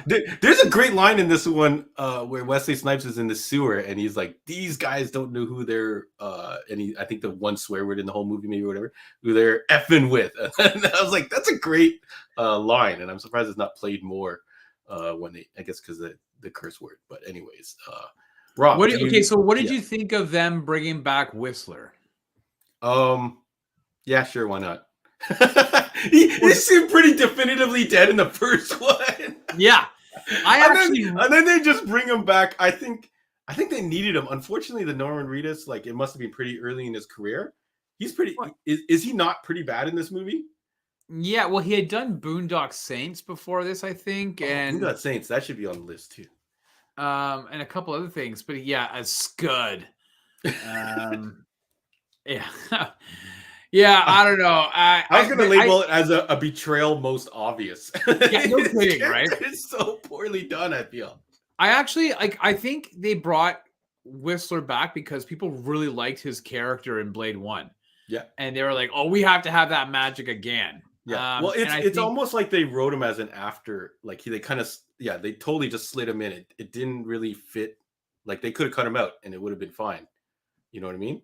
There's a great line in this one where Wesley Snipes is in the sewer and he's like, these guys don't know who they're I think the one swear word in the whole movie, maybe, or whatever, who they're effing with. And I was like, that's a great line, and I'm surprised it's not played more when they, I guess because the curse word. But anyways, Rob, what did you think of them bringing back Whistler? Yeah, sure, why not? he seemed pretty definitively dead in the first one. Yeah, and then they just bring him back. I think they needed him. Unfortunately, the Norman Reedus, like, it must have been pretty early in his career. He's pretty. Is he not pretty bad in this movie? Yeah, well, he had done Boondock Saints before this, I think, and Boondock Saints, that should be on the list too. And a couple other things, but yeah, as Scud. Yeah. Yeah, I don't know. I was going to label it as a betrayal most obvious. Yeah, no kidding, right? It's so poorly done, I feel. I think they brought Whistler back because people really liked his character in Blade 1. Yeah. And they were like, oh, we have to have that magic again. Yeah. Well, it's almost like they wrote him as an after. Like, they kind of, they totally just slid him in. It didn't really fit. Like, they could have cut him out and it would have been fine. You know what I mean?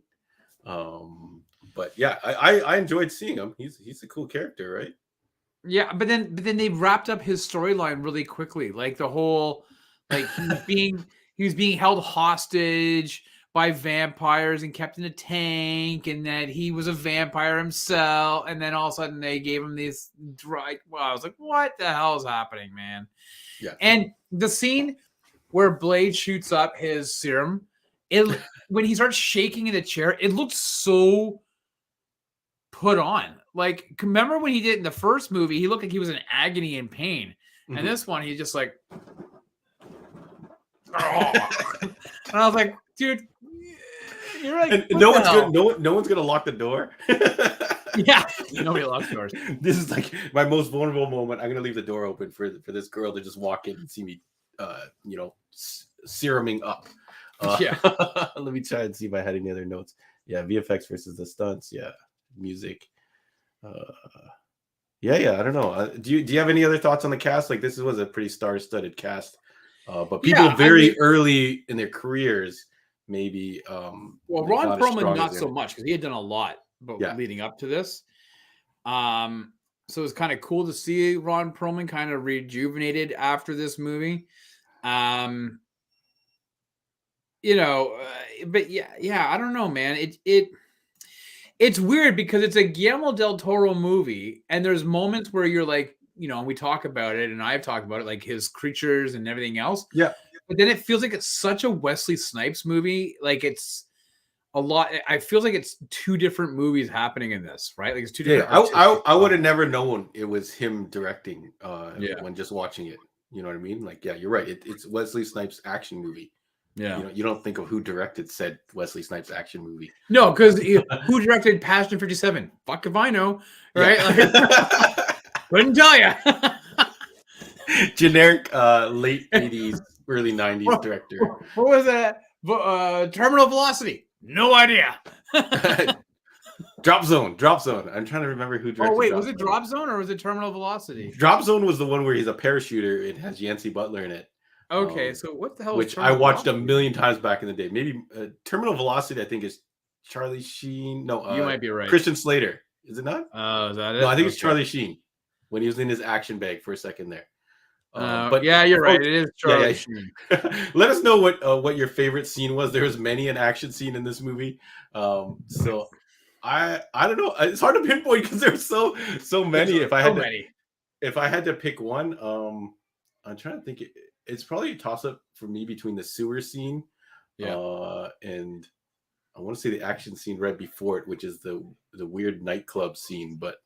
But yeah, I enjoyed seeing him. He's a cool character, right? Yeah, but then they wrapped up his storyline really quickly. Like the whole, like he was being held hostage by vampires and kept in a tank, and that he was a vampire himself. And then all of a sudden they gave him these dry. Well, I was like, what the hell is happening, man? Yeah. And the scene where Blade shoots up his serum, when he starts shaking in the chair, it looked so put on. Like, remember when he did it in the first movie, he looked like he was in agony and pain. Mm-hmm. And this one, he's just like, oh. And I was like, dude, you're like, and no one's gonna lock the door. Yeah, nobody locks doors. This is like my most vulnerable moment. I'm gonna leave the door open for this girl to just walk in and see me, seruming up. Yeah. Let me try and see if I had any other notes. Yeah, VFX versus the stunts. Yeah, music. I don't know. Do you have any other thoughts on the cast? Like, this was a pretty star-studded cast, but people early in their careers, maybe. Well, Ron Perlman not so much because he had done a lot, leading up to this. So it's kind of cool to see Ron Perlman kind of rejuvenated after this movie. But yeah, I don't know, man. It's weird because it's a Guillermo del Toro movie, and there's moments where you're like, we talk about it, and I've talked about it, like his creatures and everything else. Yeah. But then it feels like it's such a Wesley Snipes movie. Like, it's a lot. I feel like it's two different movies happening in this, right? Like, it's two different. I would have never known it was him directing when just watching it. You know what I mean? Like, yeah, you're right. It's Wesley Snipes action movie. Yeah, you don't think of who directed said Wesley Snipes action movie. No, because who directed Passion 57? Fuck if I know, right? Yeah. Like, couldn't tell you. Generic late 80s, early 90s director. What was that? Terminal Velocity? No idea. Drop Zone. I'm trying to remember who directed. Oh wait, was it Drop Zone or was it Terminal Velocity? Drop Zone was the one where he's a parachuter. It has Yancey Butler in it. Okay, so what the hell? Which I watched a million times back in the day. Maybe Terminal Velocity, I think, is Charlie Sheen. No, you might be right. Christian Slater. Is it not? Oh, is that it? No, I think it's Charlie Sheen when he was in his action bag for a second there. But yeah, you're right. It is Charlie Sheen. Let us know what your favorite scene was. There was many an action scene in this movie. So I don't know. It's hard to pinpoint because there's so many. If I had many. if I had to pick one, I'm trying to think. It's probably a toss up for me between the sewer scene, Yeah. and I want to say the action scene right before it, which is the weird nightclub scene. But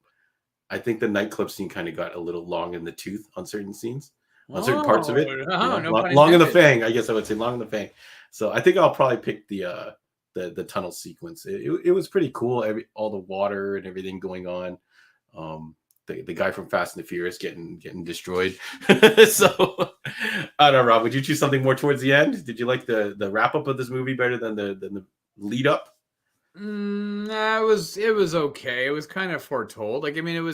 I think the nightclub scene kind of got a little long in the tooth on certain scenes, on certain parts of it. Oh, no pun long in the intended. fang. I guess I would say long in the fang. So I think I'll probably pick the tunnel sequence. It was pretty cool. All the water and everything going on. The guy from Fast and the Furious getting destroyed. So I don't know, Rob. Would you choose something more towards the end? Did you like the wrap up of this movie better than the lead up? It was okay. It was kind of foretold. Like, I mean,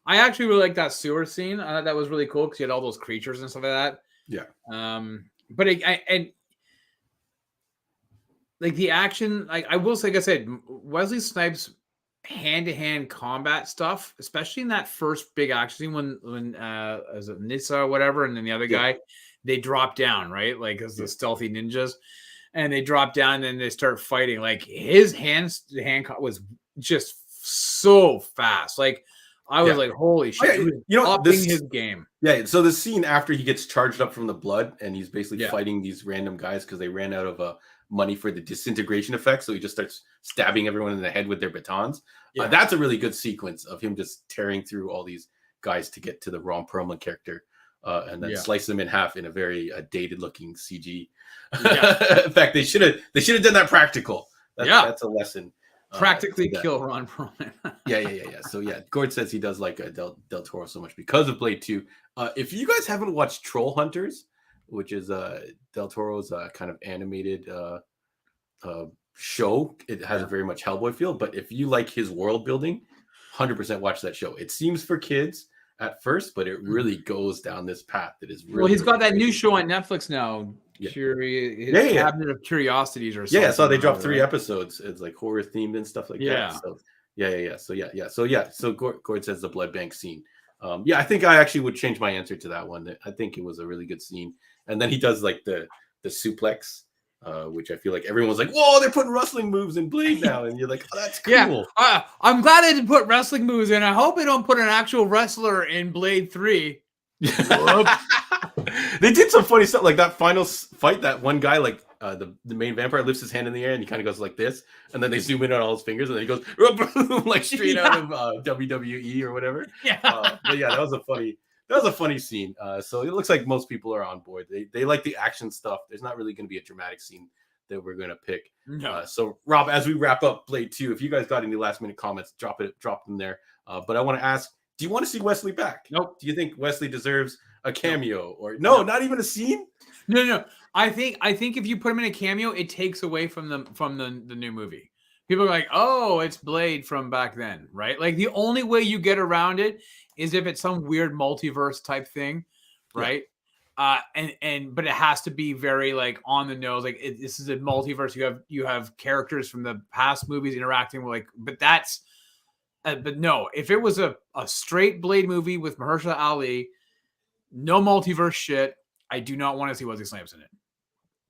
I actually really like that sewer scene. That was really cool because you had all those creatures and stuff like that. Yeah. But and like the action, like I will say, like I said, Wesley Snipes' hand-to-hand combat stuff, especially in that first big action scene when as a Nissa or whatever, and then the other guy, they drop down, right? Like as the stealthy ninjas, and they drop down and then they start fighting. Like his hand was just so fast. Like I was like, holy shit. Upping his game. Yeah, so the scene after he gets charged up from the blood and he's basically fighting these random guys because they ran out of money for the disintegration effect, so he just starts stabbing everyone in the head with their batons. That's a really good sequence of him just tearing through all these guys to get to the Ron Perlman character, and then slice them in half in a very dated looking CG. In fact, they should have done that practical. That's a lesson. Practically kill Ron Perlman. Yeah. So Gord says he does like Del Toro so much because of Blade 2. If you guys haven't watched Troll Hunters, which is Del Toro's kind of animated show, it has a very much Hellboy feel. But if you like his world building, 100% watch that show. It seems for kids at first, but it really goes down this path that is really. Well, he's got really that new show on Netflix now. Cabinet of Curiosities or something. Yeah, so they dropped 3 episodes. It's like horror themed and stuff like that. So So Gord says the blood bank scene. I think I actually would change my answer to that one. I think it was a really good scene. And then he does like the suplex, which I feel like everyone's like, whoa, they're putting wrestling moves in Blade now. And you're like, oh, that's cool. Yeah. I'm glad they didn't put wrestling moves in. I hope they don't put an actual wrestler in Blade 3. They did some funny stuff, like that final fight. That one guy, like the main vampire, lifts his hand in the air and he kind of goes like this, and then they zoom in on all his fingers, and then he goes like straight out of WWE or whatever. But that was a funny scene. So it looks like most people are on board. They like the action stuff. There's not really going to be a dramatic scene that we're going to pick. No. So Rob, as we wrap up Blade 2, if you guys got any last minute comments, drop them there. But I want to ask, do you want to see Wesley back? Nope. Do you think Wesley deserves a cameo or not even a scene? No. I think if you put him in a cameo, it takes away from the new movie. People are like, oh, it's Blade from back then, right? Like the only way you get around it is if it's some weird multiverse type thing, right? But it has to be very like on the nose. Like this is a multiverse. You have characters from the past movies interacting with but no, if it was a straight Blade movie with Mahershala Ali, no multiverse shit, I do not want to see Wesley Snipes in it.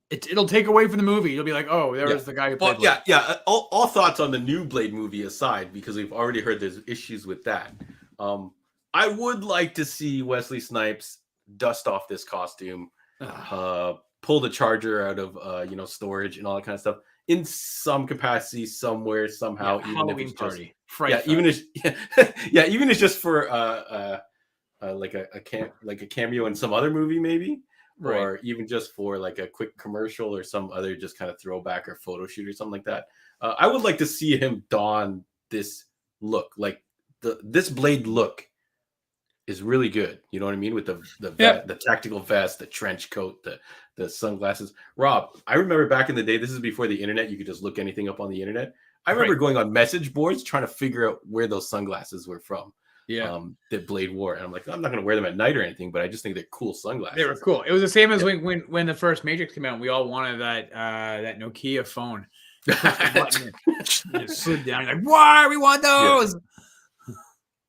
It'll take away from the movie. You'll be like, oh, there's the guy who played Blade. All thoughts on the new Blade movie aside, because we've already heard there's issues with that. I would like to see Wesley Snipes dust off this costume, pull the charger out of storage and all that kind of stuff in some capacity, somewhere, somehow. Even Halloween if it's party. even if it's just for like a cameo in some other movie, maybe. Right. Or even just for like a quick commercial or some other just kind of throwback or photo shoot or something like that. I would like to see him don this look. Like this Blade look is really good. You know what I mean? With the tactical vest, the trench coat, the sunglasses. Rob, I remember back in the day, this is before the internet, you could just look anything up on the internet. I remember going on message boards trying to figure out where those sunglasses were from. That Blade wore, and I'm like, I'm not going to wear them at night or anything, but I just think they're cool sunglasses. They were cool. It was the same as when the first Matrix came out. We all wanted that Nokia phone. It slid down. Like, why we want those?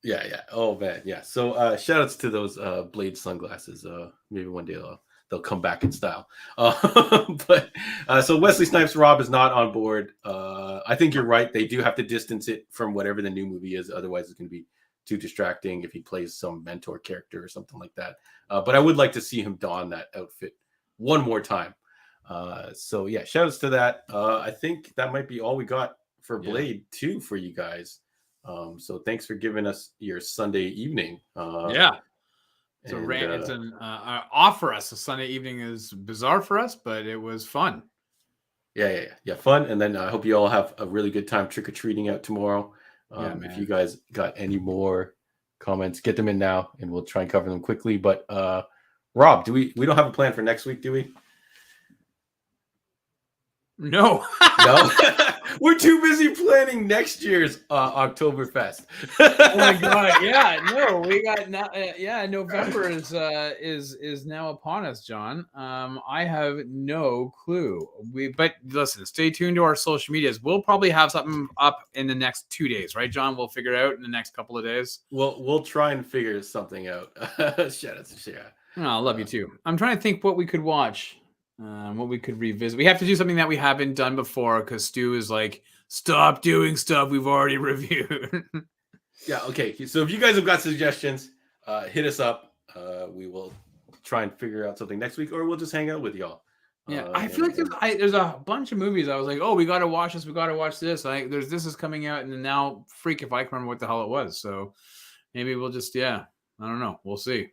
Yeah. Oh man, yeah. So shout outs to those Blade sunglasses. Maybe one day they'll come back in style. But so Wesley Snipes, Rob is not on board. I think you're right. They do have to distance it from whatever the new movie is. Otherwise, it's going to be too distracting if he plays some mentor character or something like that. But I would like to see him don that outfit one more time. So yeah, shout outs to that. I think that might be all we got for Blade 2 for you guys. So thanks for giving us your Sunday evening. It's an offer us. A Sunday evening is bizarre for us, but it was fun. Yeah, fun. And then I hope you all have a really good time trick-or-treating out tomorrow. If you guys got any more comments, get them in now, and we'll try and cover them quickly. But Rob, we don't have a plan for next week, do we? No. No. We're too busy planning next year's Oktoberfest. Oh my god! Yeah, no, we got November is now upon us, John. I have no clue. But listen, stay tuned to our social medias. We'll probably have something up in the next 2 days, right, John? We'll figure it out in the next couple of days. We'll try and figure something out. Shout out to Shia. Oh, I love you too. I'm trying to think what we could watch. What we could revisit. We have to do something that we haven't done before because Stu is like, stop doing stuff we've already reviewed. Yeah, okay. So if you guys have got suggestions, hit us up. We will try and figure out something next week, or we'll just hang out with y'all. Yeah, I feel like there's a bunch of movies I was like, oh, we got to watch this. We got to watch this. This is coming out, and then now, freak if I can remember what the hell it was. So maybe we'll just, I don't know. We'll see.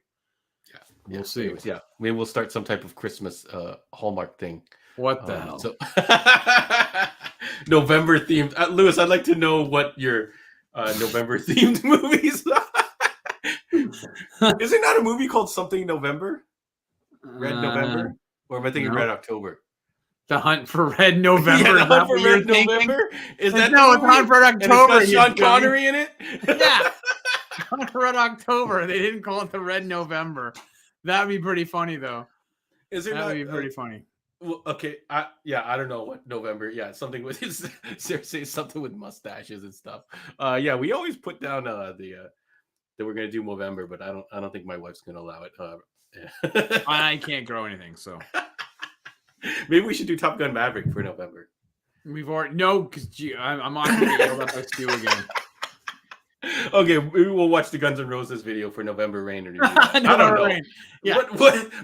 We'll see. Anyways, maybe we'll start some type of Christmas Hallmark thing. What the hell? So November themed. Lewis, I'd like to know what your November themed movies are. Is it not a movie called something November? Red November? Or am I thinking Red October? The Hunt for Red November. Yeah, The Hunt for Red November? Is that no, it's Hunt for Red October. It's got Sean Connery in it? Yeah. Hunt for Red October. They didn't call it the Red November. That'd be pretty funny, though. That'd be pretty funny. Well, okay, I don't know what November. Yeah, something with seriously something with mustaches and stuff. We always put down that we're gonna do November, but I don't think my wife's gonna allow it. I can't grow anything, so maybe we should do Top Gun Maverick for November. We've already because I'm not gonna get yelled at by Stu again. Okay, maybe we'll watch the Guns N' Roses video for November Rain. Or I don't know. Rain. Yeah.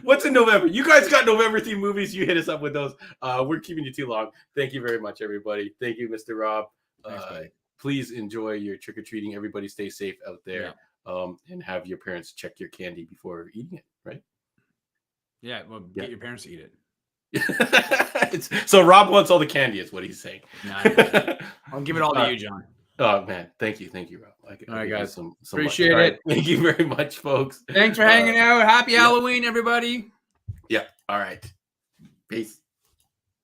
What's in November? You guys got November themed movies. You hit us up with those. We're keeping you too long. Thank you very much, everybody. Thank you, Mr. Rob. Thanks, please enjoy your trick-or-treating. Everybody stay safe out there. And have your parents check your candy before eating it, right? Yeah, well, get your parents to eat it. So Rob wants all the candy is what he's saying. Nah, I'll give it all to you, John. Oh man, thank you, Rob. All right, guys, some appreciate it. Thank you very much, folks. Thanks for hanging out. Happy Halloween, everybody. Yeah. All right. Peace.